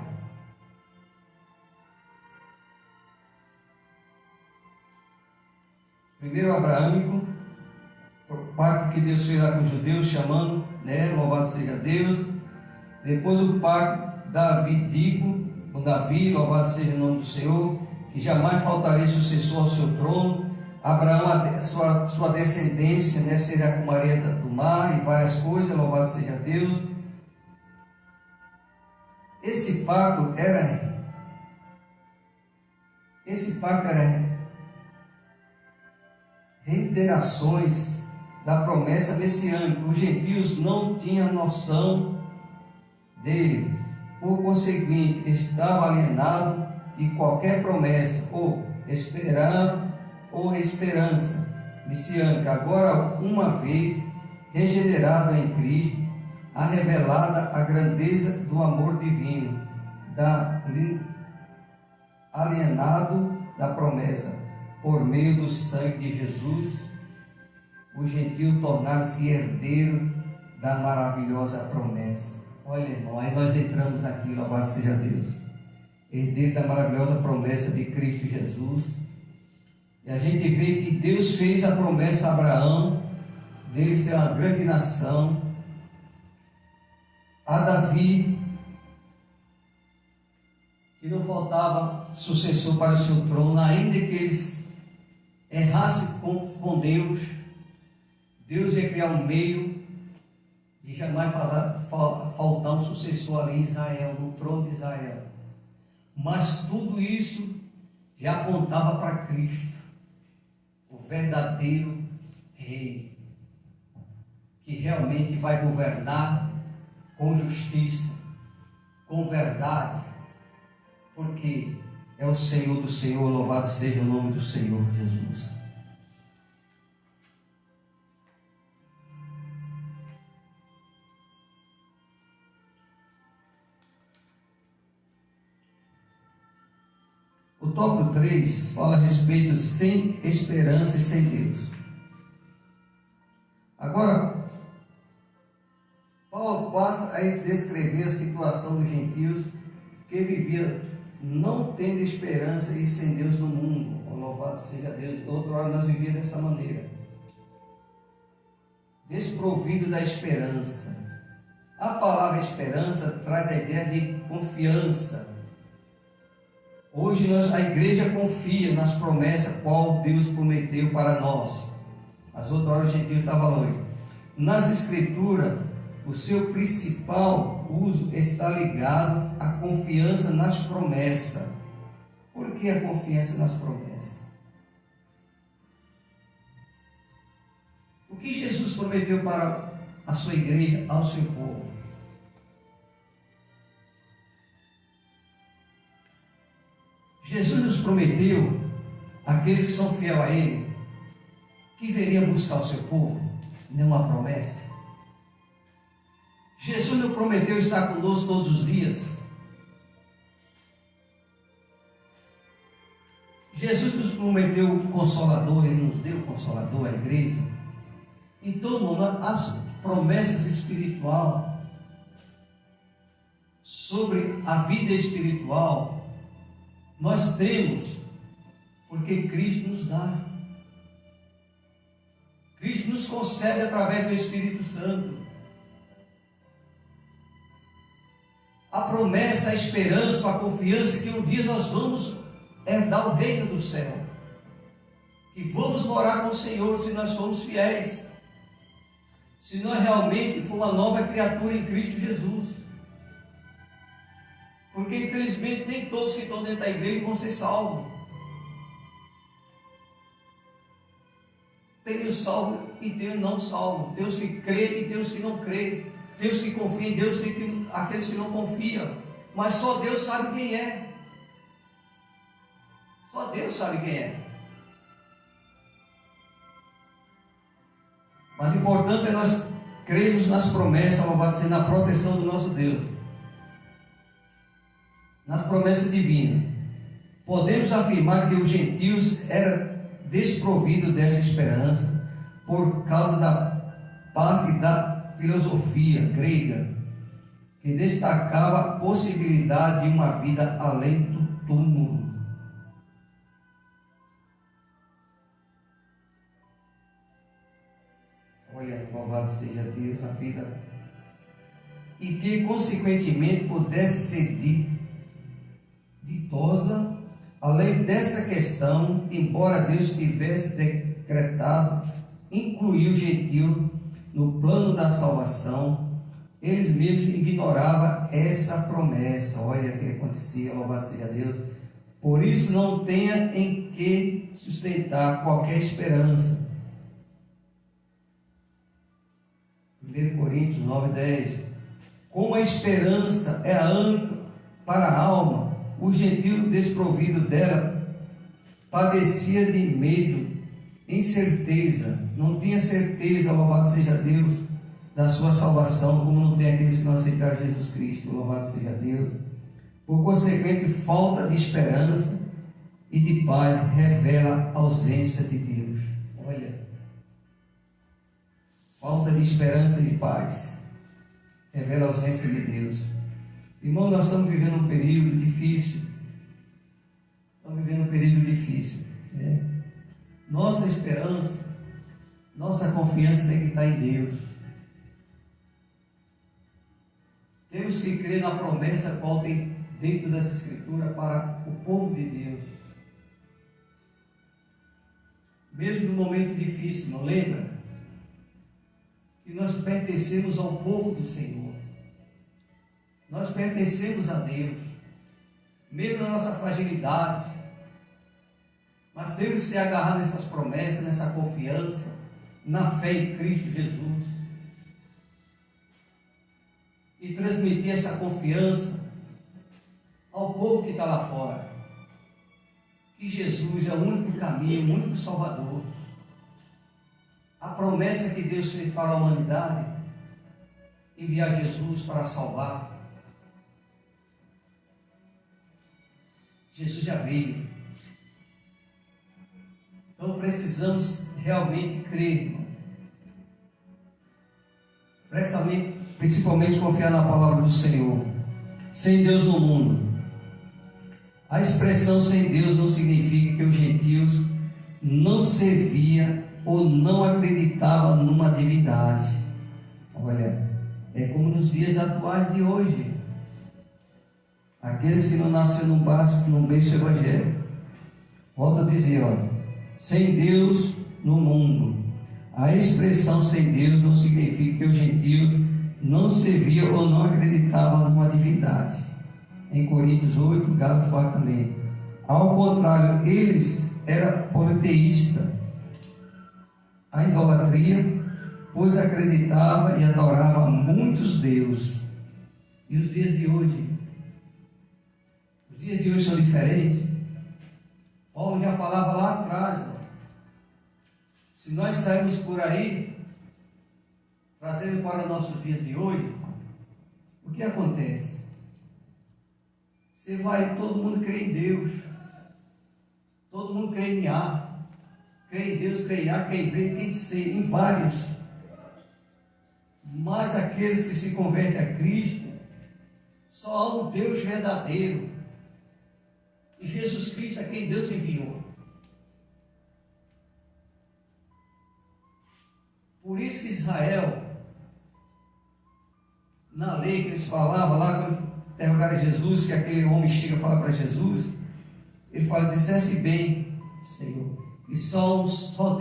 Speaker 2: Primeiro abraâmico, o pacto que Deus fez lá com os judeus, chamando, né? Louvado seja Deus. Depois o pacto davídico, com Davi, louvado seja o nome do Senhor, que jamais faltaria sucessor ao seu trono. Abraão, sua descendência, né, seria como a areia do mar e várias coisas, louvado seja Deus. Esse pacto era reiterações da promessa messiânica. Os gentios não tinham noção dele, por conseguinte, estava alienado de qualquer promessa ou esperança messiânica. Agora, uma vez regenerado em Cristo, há revelada a grandeza do amor divino, alienado da promessa, por meio do sangue de Jesus, os gentios tornaram-se herdeiros da maravilhosa promessa. Olha, irmão, aí nós entramos aqui, louvado seja Deus, herdeiro da maravilhosa promessa de Cristo Jesus. E a gente vê que Deus fez a promessa a Abraão, dele ser uma grande nação, a Davi, que não faltava sucessor para o seu trono, ainda que eles errassem com Deus, Deus ia criar um meio de jamais faltar um sucessor ali em Israel, no trono de Israel. Mas tudo isso já apontava para Cristo, o verdadeiro rei, que realmente vai governar com justiça, com verdade, porque é o Senhor do Senhor, louvado seja o nome do Senhor Jesus. O tópico 3 fala a respeito sem esperança e sem Deus. Agora, Paulo passa a descrever a situação dos gentios que viviam não tendo esperança e sem Deus no mundo. Louvado seja Deus. Outra hora nós vivíamos dessa maneira, desprovido da esperança. A palavra esperança traz a ideia de confiança. Hoje a igreja confia nas promessas qual Deus prometeu para nós. As outras horas o gentio estava longe. Nas escrituras, o seu principal uso está ligado à confiança nas promessas. Por que a confiança nas promessas? O que Jesus prometeu para a sua igreja, ao seu povo? Jesus nos prometeu, aqueles que são fiéis a Ele, que viria buscar o seu povo, não uma promessa. Jesus nos prometeu estar conosco todos os dias. Jesus nos prometeu o Consolador, Ele nos deu o Consolador, a igreja. Então, as promessas espirituais sobre a vida espiritual, nós temos, porque Cristo nos dá. Cristo nos concede através do Espírito Santo. A promessa, a esperança, a confiança que um dia nós vamos herdar o reino do céu. Que vamos morar com o Senhor se nós formos fiéis. Se nós realmente for uma nova criatura em Cristo Jesus. Porque infelizmente nem todos que estão dentro da igreja vão ser salvos. Tem os salvos e tem os não salvos. Tem os que crê e tem os que não crê. Tem os que confiam em Deus e tem aqueles que não confiam. Mas só Deus sabe quem é. Só Deus sabe quem é. Mas o importante é nós crermos nas promessas, louvado seja, na proteção do nosso Deus. Nas promessas divinas. Podemos afirmar que os gentios eram desprovidos dessa esperança por causa da parte da filosofia grega, que destacava a possibilidade de uma vida além do túmulo. Olha, louvado seja Deus, a vida, e que consequentemente pudesse ser ditosa. Além dessa questão, embora Deus tivesse decretado incluir o gentio no plano da salvação, eles mesmos ignoravam essa promessa. Olha o que acontecia, louvado seja Deus. Por isso não tenha em que sustentar qualquer esperança. 1 Coríntios 9:10. Como a esperança é a âncora para a alma, o gentio desprovido dela padecia de medo, incerteza, não tinha certeza, louvado seja Deus, da sua salvação, como não tem aqueles que não aceitaram Jesus Cristo, louvado seja Deus. Por consequente, falta de esperança e de paz revela a ausência de Deus. Olha, falta de esperança e de paz revela a ausência de Deus. Irmão, nós estamos vivendo um período difícil. Estamos vivendo um período difícil. Nossa esperança, nossa confiança tem que estar em Deus. Temos que crer na promessa qual tem dentro dessa escritura para o povo de Deus. Mesmo no momento difícil, não lembra? Que nós pertencemos ao povo do Senhor. Nós pertencemos a Deus, mesmo na nossa fragilidade, mas temos que se agarrar nessas promessas, nessa confiança, na fé em Cristo Jesus, e transmitir essa confiança ao povo que está lá fora, que Jesus é o único caminho, o único Salvador. A promessa que Deus fez para a humanidade, enviar Jesus para salvar. Jesus já veio. Então precisamos realmente crer, irmão. Principalmente confiar na palavra do Senhor. Sem Deus no mundo. A expressão sem Deus não significa que os gentios não serviam ou não acreditavam numa divindade. Olha, é como nos dias atuais de hoje. Aqueles que não nasceram num berço evangélico. Volto a dizer, olha, sem Deus no mundo. A expressão sem Deus não significa que os gentios não serviam ou não acreditavam numa divindade. Em Coríntios 8, Gálatas fala também. Ao contrário, eles eram politeístas. A idolatria, pois acreditava e adorava muitos deuses. E os dias de hoje? Os dias de hoje são diferentes. Paulo já falava lá atrás, ó. Se nós sairmos por aí, trazendo para os nossos dias de hoje, o que acontece? Você vai, todo mundo crê em Deus, todo mundo crê em A, crê em Deus, crê em A, crê em B, crê em C, em vários. Mas aqueles que se convertem a Cristo, só há um Deus verdadeiro. E Jesus Cristo é quem Deus enviou. Por isso que Israel, na lei que eles falavam lá, quando interrogaram Jesus, que aquele homem chega e fala para Jesus, ele fala: dissesse bem, Senhor, que só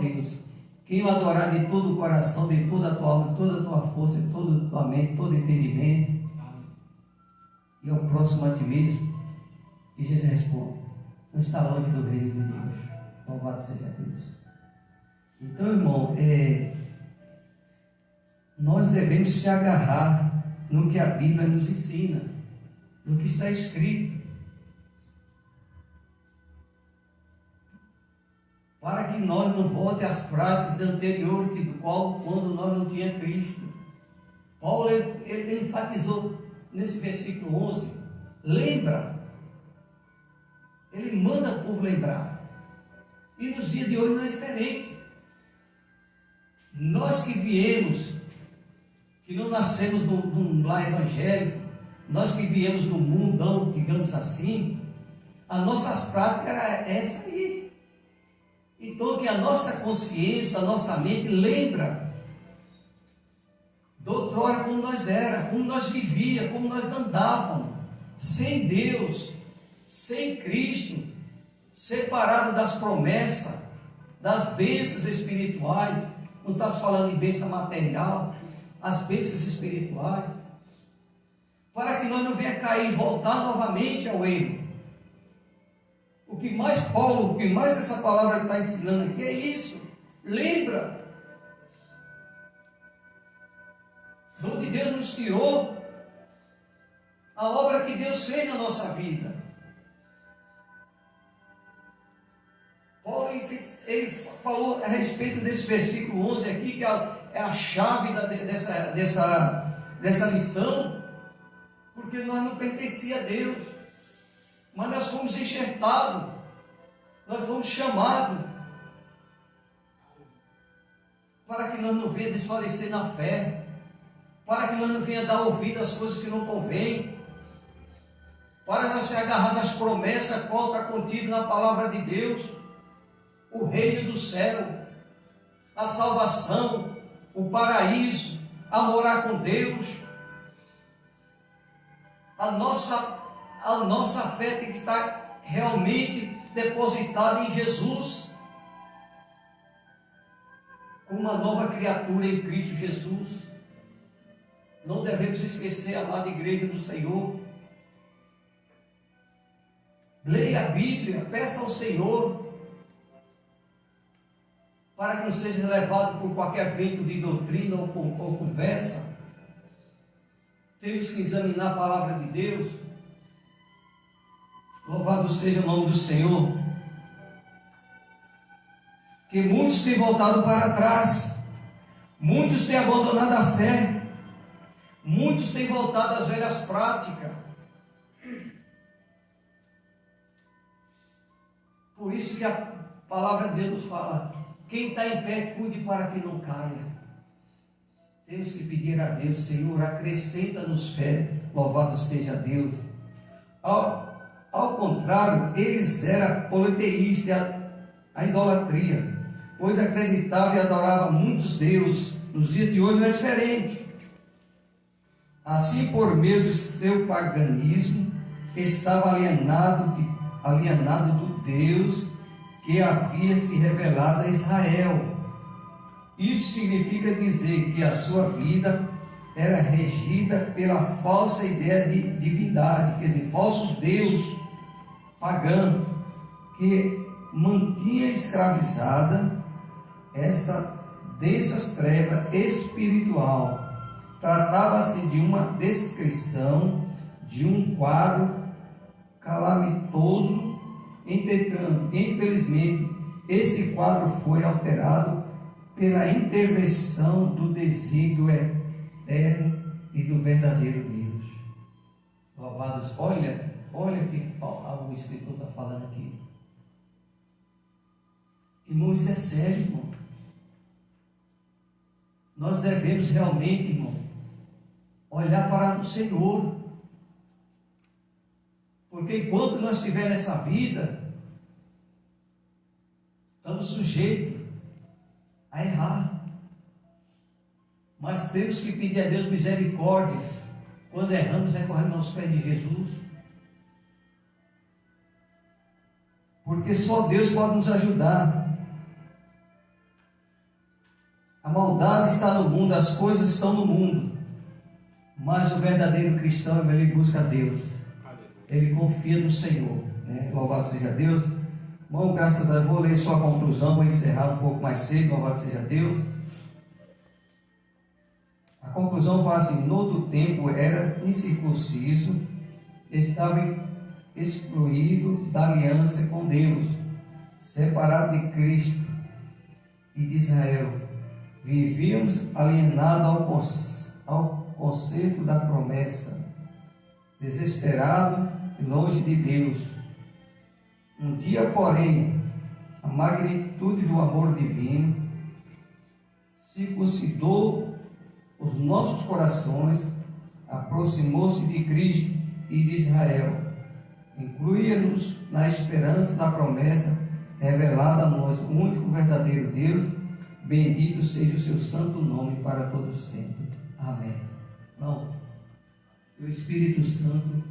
Speaker 2: Deus, quem o adorar de todo o coração, de toda a tua alma, de toda a tua força, de toda a tua mente, todo entendimento, e ao próximo a ti mesmo. E Jesus responde: não está longe do reino de Deus. Louvado seja Deus. Então, irmão, nós devemos se agarrar no que a Bíblia nos ensina, no que está escrito, para que nós não volte às práticas anteriores do qual, quando nós não tínhamos Cristo. Paulo ele enfatizou nesse versículo 11, lembra, ele manda o povo lembrar. E nos dias de hoje não é diferente. Nós que viemos, que não nascemos num lar evangélico, nós que viemos no mundão, digamos assim, as nossas práticas eram essa aí. Então que a nossa consciência, a nossa mente lembra do outrora como nós éramos, como nós vivíamos, como nós andávamos, sem Deus, sem Cristo, separado das promessas, das bênçãos espirituais. Não estás falando em bênção material, as bênçãos espirituais, para que nós não venha cair e voltar novamente ao erro. O que mais Paulo, o que mais essa palavra está ensinando aqui é isso. Lembra de onde Deus nos tirou, a obra que Deus fez na nossa vida. Paulo ele falou a respeito desse versículo 11 aqui, que é a chave dessa lição, porque nós não pertencíamos a Deus, mas nós fomos enxertados, nós fomos chamados, para que nós não venhamos desfalecer na fé, para que nós não venhamos dar ouvido às coisas que não convêm, para nós se agarrar nas promessas, qual está contido na palavra de Deus, o reino do céu, a salvação, o paraíso, a morar com Deus. A nossa fé tem que estar realmente depositada em Jesus, como uma nova criatura em Cristo Jesus. Não devemos esquecer, amada igreja do Senhor. Leia a Bíblia, peça ao Senhor, para que não seja levado por qualquer vento de doutrina ou conversa. Temos que examinar a palavra de Deus. Louvado seja o nome do Senhor. Que muitos têm voltado para trás, muitos têm abandonado a fé, muitos têm voltado às velhas práticas. Por isso que a palavra de Deus nos fala: quem está em pé, cuide para que não caia. Temos que pedir a Deus: Senhor, acrescenta-nos fé. Louvado seja Deus. Ao contrário, eles eram politeístas, a idolatria, pois acreditavam e adoravam muitos deuses. Nos dias de hoje não é diferente. Assim, por meio do seu paganismo, estava alienado do Deus que havia se revelado a Israel. Isso significa dizer que a sua vida era regida pela falsa ideia de divindade, quer dizer, falsos deuses pagãos, que mantinha escravizada essa densas trevas espiritual. Tratava-se de uma descrição de um quadro calamitoso Entretanto, infelizmente, esse quadro foi alterado pela intervenção do desígnio eterno e do verdadeiro Deus. Louvados, olha o que o escritor está falando aqui. Irmão, isso é sério, irmão. Nós devemos realmente, irmão, olhar para o Senhor. Porque enquanto nós estivermos nessa vida, estamos sujeitos a errar. Mas temos que pedir a Deus misericórdia. Quando erramos, recorremos aos pés de Jesus. Porque só Deus pode nos ajudar. A maldade está no mundo, as coisas estão no mundo. Mas o verdadeiro cristão, ele busca a Deus. Ele confia no Senhor, né? Louvado seja Deus. Irmão, graças a Deus, vou ler só a conclusão, vou encerrar um pouco mais cedo, louvado seja Deus. A conclusão fala assim: no outro tempo era incircunciso, estava excluído da aliança com Deus, separado de Cristo e de Israel. Vivíamos alienados ao conceito da promessa, desesperado e longe de Deus. Um dia, porém, a magnitude do amor divino circuncidou os nossos corações, aproximou-se de Cristo e de Israel, incluía-nos na esperança da promessa revelada a nós, o único verdadeiro Deus. Bendito seja o seu santo nome para todos sempre. Amém. Irmão, que o Espírito Santo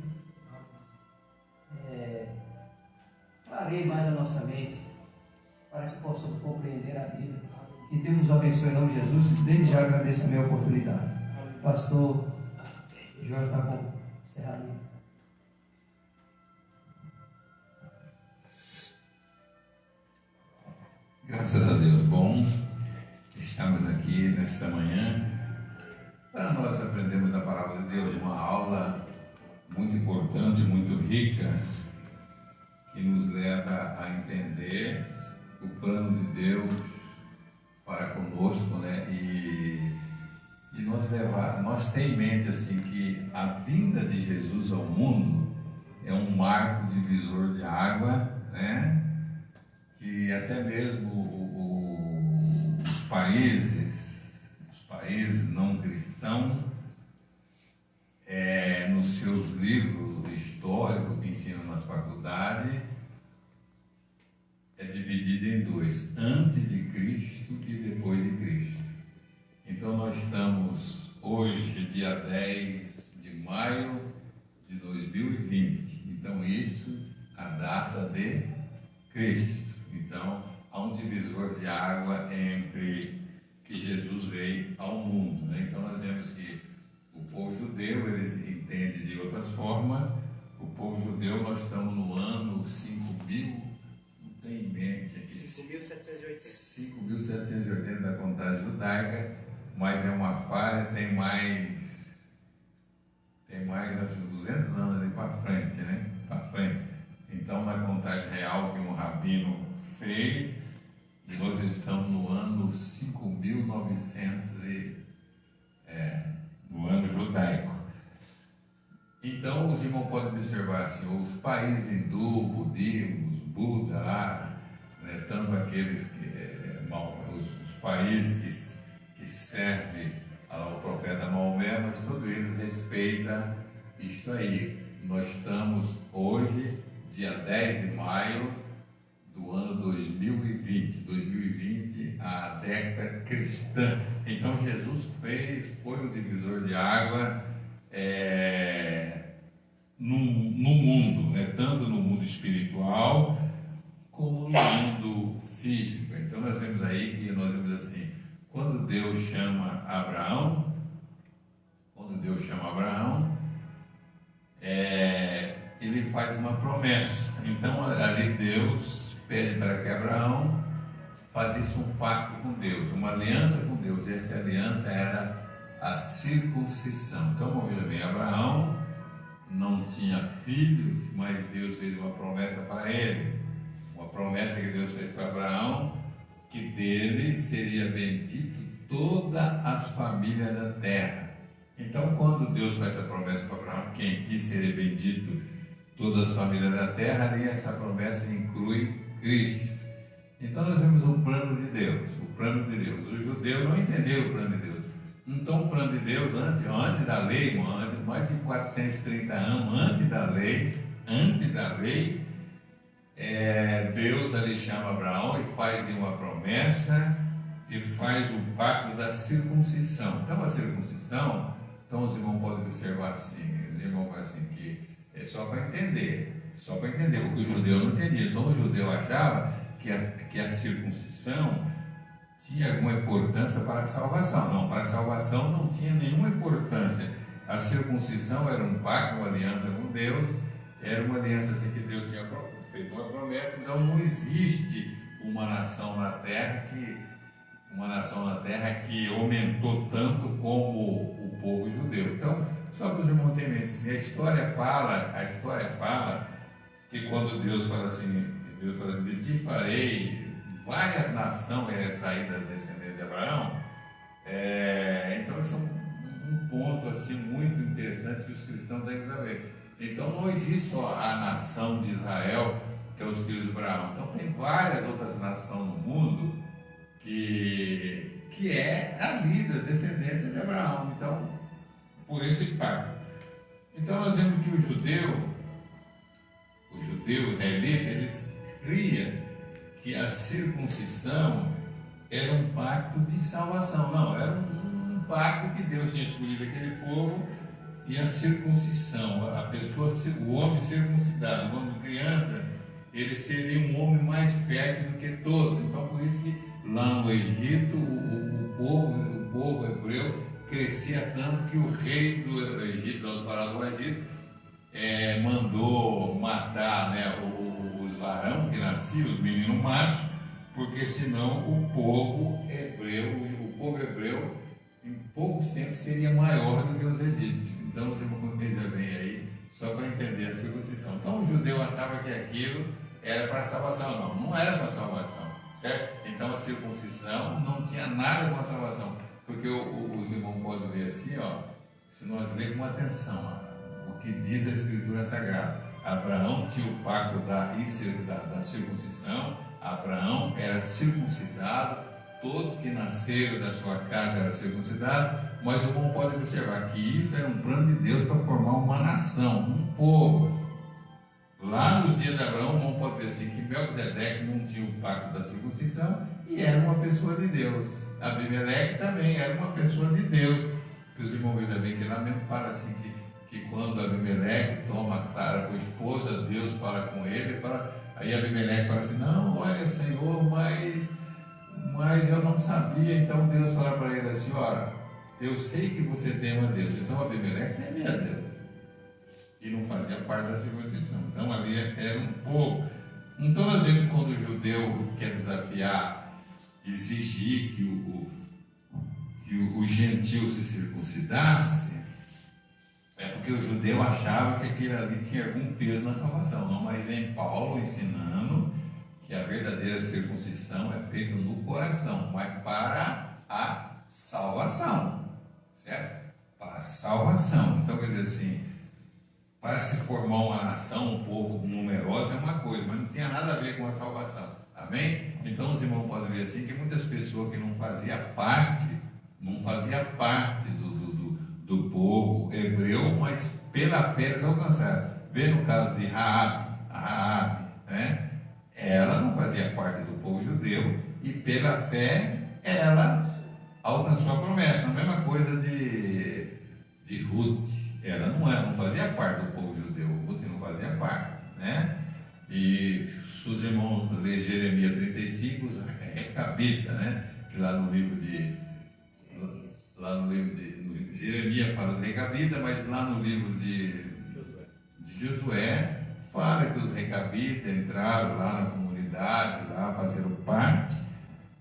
Speaker 2: clareie mais a nossa mente, para que possamos compreender a Bíblia. Que Deus nos abençoe em nome de Jesus. Desde já agradeço a minha oportunidade. Pastor Jorge está com encerramento.
Speaker 1: Graças a Deus. Bom, estamos aqui nesta manhã para nós aprendermos da palavra de Deus, uma aula muito importante, muito rica, que nos leva a entender o plano de Deus para conosco, né? E nós temos em mente assim que a vinda de Jesus ao mundo é um marco divisor de água, né? Que até mesmo os países não cristãos, nos seus livros históricos que ensinam nas faculdades, é dividido em dois: antes de Cristo e depois de Cristo. Então nós estamos hoje, dia 10 de maio de 2020. Então isso, a data de Cristo. Então há um divisor de água entre que Jesus veio ao mundo, né? Então nós vemos que o povo judeu, eles entendem de outras formas. O povo judeu, nós estamos no ano 5.000, não tem em mente aqui, 5.780 da contagem judaica, mas é uma falha, tem mais acho que 200 anos aí para frente, né? Para frente. Então na contagem real que um rabino fez, e nós estamos no ano 5.900 no ano judaico. Então os irmãos podem observar assim, os países hindu, budismo, Buda, né, tanto aqueles que os países que servem ao profeta Maomé, mas todos eles respeitam isto aí. Nós estamos hoje, dia 10 de maio do ano 2020, a década cristã. Então Jesus foi o divisor de água no mundo, né? Tanto no mundo espiritual como no mundo físico. Então nós vemos assim, quando Deus chama Abraão, ele faz uma promessa. Então ali Deus pede para que Abraão fazesse um pacto com Deus, uma aliança com Deus. E essa aliança era a circuncisão. Então vamos ver bem, Abraão não tinha filhos, mas Deus fez uma promessa para ele. Uma promessa que Deus fez para Abraão, que dele seria bendito todas as famílias da terra. Então, quando Deus faz essa promessa para Abraão, que em ti seria bendito todas as famílias da terra, ali essa promessa inclui Cristo. Então, nós vemos o plano de Deus, o plano de Deus. O judeu não entendeu o plano de Deus. Então, o plano de Deus, antes da lei, mais de 430 anos antes da lei, Deus ali chama Abraão e faz-lhe uma promessa e faz o pacto da circuncisão. Então, a circuncisão, então os irmãos podem observar assim, que é só para entender, porque o judeu não entendia. Então, o judeu achava que a circuncisão tinha alguma importância para a salvação. Não, para a salvação não tinha nenhuma importância. A circuncisão era um pacto, uma aliança com Deus, era uma aliança assim que Deus tinha feito uma promessa. Então não existe uma nação na terra que aumentou tanto como o povo judeu. Então, só para os irmãos terem mente, a história fala que quando Deus fala assim, de ti farei várias nações sair das descendências de Abraão. Então isso é um ponto assim muito interessante que os cristãos têm que saber. Então não existe só a nação de Israel, que é os filhos de Abraão. Então tem várias outras nações no mundo que é a vida descendente de Abraão. Então, por esse pacto. Então nós vemos que o judeu israelita, eles criam que a circuncisão era um pacto de salvação. Não, era um pacto que Deus tinha escolhido aquele povo, e a circuncisão, o homem circuncidado, quando criança, ele seria um homem mais fértil do que todos. Então, por isso que lá no Egito, o povo hebreu crescia tanto que o rei do Egito, os faraós do Egito, mandou matar, né, os varão que nasciam, os meninos machos, porque senão o povo hebreu em poucos tempos seria maior do que os egípcios. Então você veja bem aí, só para entender a circuncisão. Então o judeu achava que aquilo era para salvação. Não era para salvação, certo? Então a circuncisão não tinha nada com a salvação, porque os irmãos podem ver assim, se nós lermos com atenção o que diz a Escritura Sagrada. Abraão tinha o pacto da circuncisão. Abraão era circuncidado, todos que nasceram da sua casa eram circuncidados, mas o irmão pode observar que isso era um plano de Deus para formar uma nação, um povo. Lá nos dias de Abraão, o irmão pode ver assim, que Melquisedeque não tinha o pacto da circuncisão e era uma pessoa de Deus. Abimeleque também era uma pessoa de Deus. Os irmãos vejam bem que lá mesmo fala assim que quando Abimeleque toma Sara por esposa, Deus fala com ele, aí Abimeleque fala assim, não, olha Senhor, mas eu não sabia. Então Deus fala para ele assim, olha, eu sei que você teme a Deus. Então Abimeleque temia a Deus e não fazia parte da circuncisão. Então ali era um povo. Então nós vemos quando o judeu quer desafiar, exigir que o gentil se circuncidasse, é porque o judeu achava que aquilo ali tinha algum peso na salvação. Não, mas vem Paulo ensinando que a verdadeira circuncisão é feita no coração, mas para a salvação, certo? Para a salvação. Então, quer dizer assim, para se formar uma nação, um povo numeroso é uma coisa, mas não tinha nada a ver com a salvação. Amém? Então, os irmãos podem ver assim que muitas pessoas que não faziam parte do povo hebreu, mas pela fé eles alcançaram. Vê no caso de Raabe, né? Ela não fazia parte do povo judeu e pela fé ela alcançou a promessa. A mesma coisa de Ruth, ela não fazia parte do povo judeu, Ruth não fazia parte, né? E se os irmãos lerem Jeremias 35, os Recabita, né? Que lá no livro de Jeremias fala os Recabitas, mas lá no livro de Josué fala que os Recabitas entraram lá na comunidade, lá fazeram parte,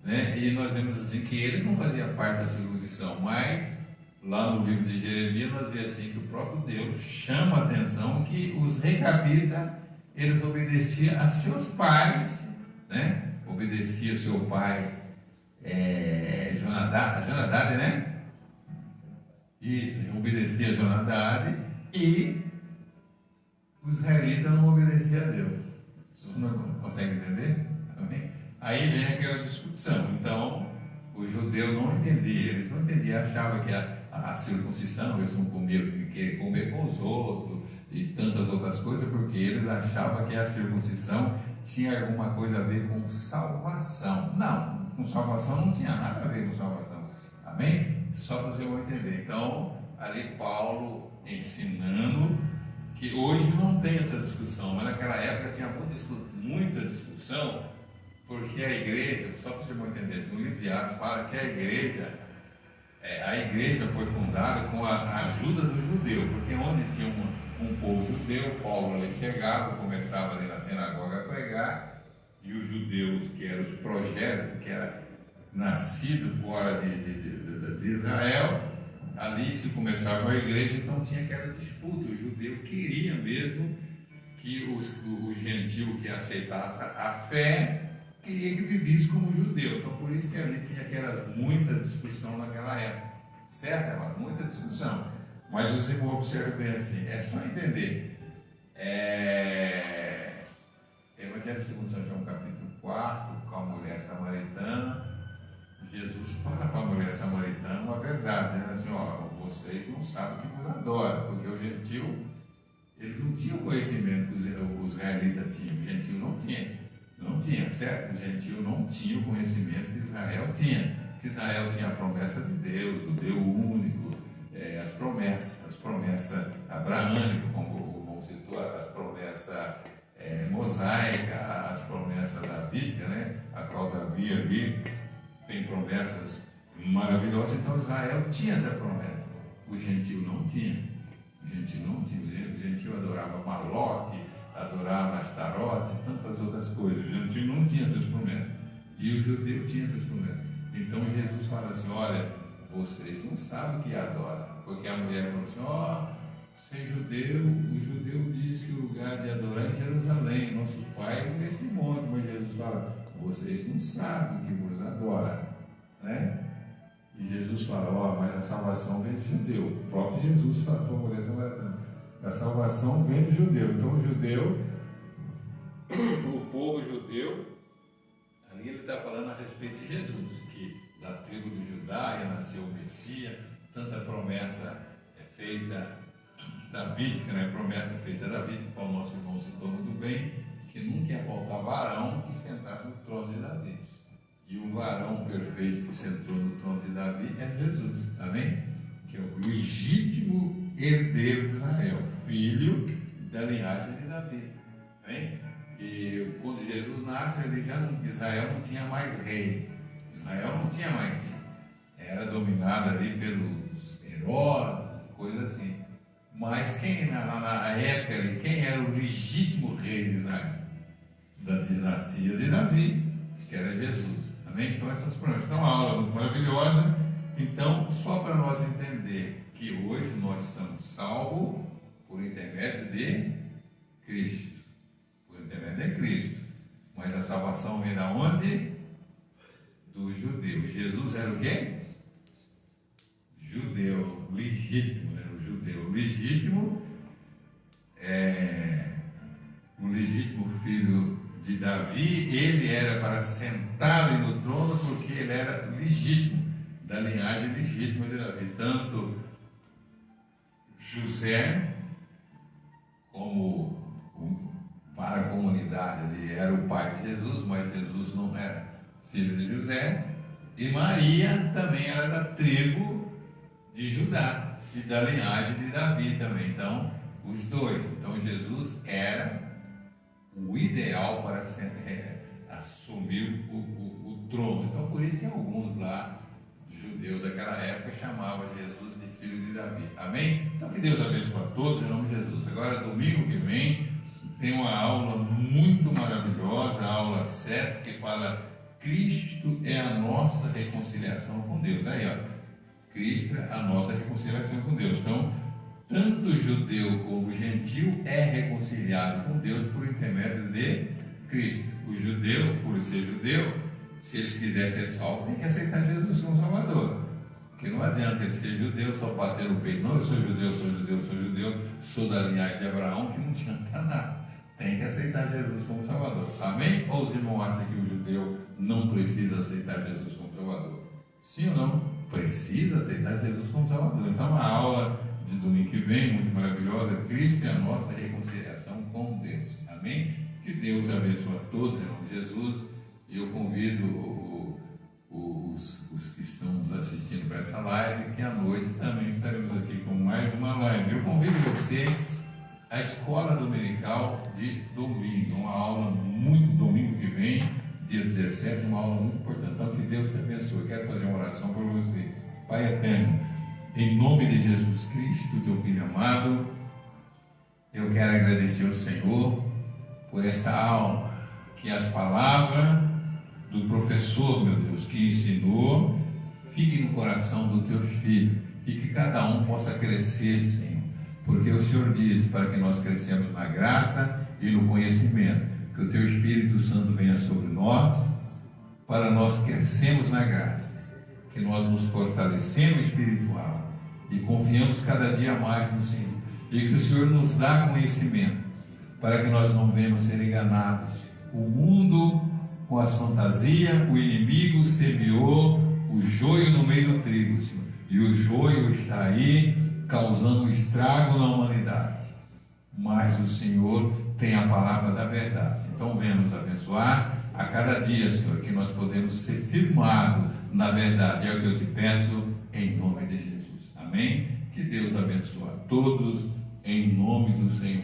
Speaker 1: né? E nós vemos assim que eles não faziam parte da circuncisão, mas lá no livro de Jeremias nós vemos assim que o próprio Deus chama a atenção que os Recabitas eles obedeciam a seus pais, né? Obedecia seu pai Jonadab, né? Isso, obedecia a Jonadab, e os israelitas não obedeciam a Deus. Você não consegue entender? Amém? Aí vem aquela discussão. Então, os judeus não entendiam, eles não entendiam, achavam que a circuncisão, eles não queriam comer com os outros e tantas outras coisas, porque eles achavam que a circuncisão tinha alguma coisa a ver com salvação. Não, com salvação não tinha nada a ver com salvação. Amém? Só para você entender. Então, ali Paulo ensinando que hoje não tem essa discussão, mas naquela época tinha muita discussão, porque a igreja, só para você entender, no livro de Atos fala que a igreja foi fundada com a ajuda do judeu, porque onde tinha um povo judeu, Paulo ali chegava, começava ali na sinagoga a pregar, e os judeus, que eram os prosélitos, que eram nascidos fora de Israel, ali se começava a igreja, então tinha aquela disputa. O judeu queria mesmo que o gentio que aceitava a fé queria que vivesse como judeu. Então por isso que ali tinha muita discussão naquela época, certo, irmão? Muita discussão. Mas você observa bem assim, é só entender. Evangelho segundo São João, capítulo 4, com a mulher samaritana. Jesus fala para a mulher samaritana uma verdade, dizendo assim: ó, vocês não sabem que vos adora, porque o gentil, eles não tinham o conhecimento que os israelitas tinham. O gentil não tinha, certo? O gentil não tinha o conhecimento que Israel tinha. Que Israel tinha a promessa de Deus, do Deus único, as promessas abraânicas, como o irmão citou, as promessas mosaicas, as promessas davídicas, né? A qual Davi ali tem promessas maravilhosas. Então Israel tinha essa promessa, o gentil não tinha. O gentil adorava Maloque, adorava Astarote e tantas outras coisas. O gentil não tinha essas promessas, e o judeu tinha essas promessas. Então Jesus fala assim: olha, vocês não sabem o que adora, porque a mulher falou assim: ó, ser judeu, o judeu diz que o lugar de adorar é em Jerusalém, nossos pais nesse monte, mas Jesus fala: vocês não sabem o que vos adora, né? E Jesus fala: ó, mas a salvação vem do judeu. O próprio Jesus falou para a mulher samaritana: a salvação vem do judeu. Então o judeu, o povo judeu, ali ele está falando a respeito de Jesus, que da tribo do Judá ia nascer o Messias, tanta promessa feita davídica, né? Promessa feita davídica, como o nosso irmão citou muito bem, que nunca ia faltar varão que sentasse no trono de Davi. E o varão perfeito que sentou no trono de Davi é Jesus, amém? Que é o legítimo herdeiro de Israel, filho da linhagem de Davi, amém? E quando Jesus nasce, Israel não tinha mais rei, Israel não tinha mais rei, era dominada ali pelos Herodes, coisa assim. Mas quem na época ali, quem era o legítimo rei de Israel? Da dinastia de Davi, que era Jesus, amém? Então essas promessas. Então uma aula muito maravilhosa. Então, só para nós entender que hoje nós somos salvos por intermédio de Cristo, por intermédio de Cristo. Mas a salvação vem da onde? Do judeu. Jesus era o quê? Judeu, legítimo, né? O judeu legítimo, o legítimo filho de Davi, ele era para sentar no trono porque ele era legítimo, da linhagem legítima de Davi. Tanto José, como para a comunidade, ele era o pai de Jesus, mas Jesus não era filho de José, e Maria também era da tribo de Judá e da linhagem de Davi também. Então, os dois. Então, Jesus era o ideal para assumir o trono. Então, por isso que alguns lá, judeus daquela época, chamavam Jesus de filho de Davi. Amém? Então, que Deus abençoe a todos em nome de Jesus. Agora, domingo que vem, tem uma aula muito maravilhosa, a aula 7, que fala: Cristo é a nossa reconciliação com Deus. Aí, ó. Cristo é a nossa reconciliação com Deus. Então, tanto o judeu como o gentil gentil é reconciliado com Deus por intermédio de Cristo. O judeu, por ser judeu, se eles quiserem ser salvos, tem que aceitar Jesus como Salvador. Porque não adianta ele ser judeu, só bater no peito. Não, eu sou judeu, sou judeu, sou judeu, sou da linhagem de Abraão, que não adianta nada. Tem que aceitar Jesus como Salvador. Amém? Ou os irmãos acham que o judeu não precisa aceitar Jesus como Salvador? Sim ou não? Precisa aceitar Jesus como Salvador. Então, uma aula de domingo que vem, muito maravilhosa, Cristo é a nossa reconciliação com Deus. Amém? Que Deus abençoe a todos, em nome de Jesus. E eu convido os que estão nos assistindo para essa live, que à noite também estaremos aqui com mais uma live. Eu convido você à escola dominical de domingo, uma aula muito domingo que vem, dia 17, uma aula muito importante. Então, que Deus te abençoe. Eu quero fazer uma oração por você. Pai eterno, em nome de Jesus Cristo, teu Filho amado, eu quero agradecer ao Senhor por esta aula, que as palavras do professor, meu Deus, que ensinou, fique no coração dos teus filhos e que cada um possa crescer, Senhor, porque o Senhor diz para que nós crescemos na graça e no conhecimento, que o teu Espírito Santo venha sobre nós, para nós crescermos na graça, que nós nos fortalecemos espiritual e confiamos cada dia mais no Senhor, e que o Senhor nos dá conhecimento, para que nós não venhamos ser enganados. O mundo, com as fantasias, o inimigo semeou o joio no meio do trigo, Senhor, e o joio está aí causando estrago na humanidade, mas o Senhor tem a palavra da verdade. Então venha nos abençoar a cada dia, Senhor, que nós podemos ser firmados na verdade. É o que eu te peço em nome de Jesus. Amém? Que Deus abençoe a todos em nome do Senhor.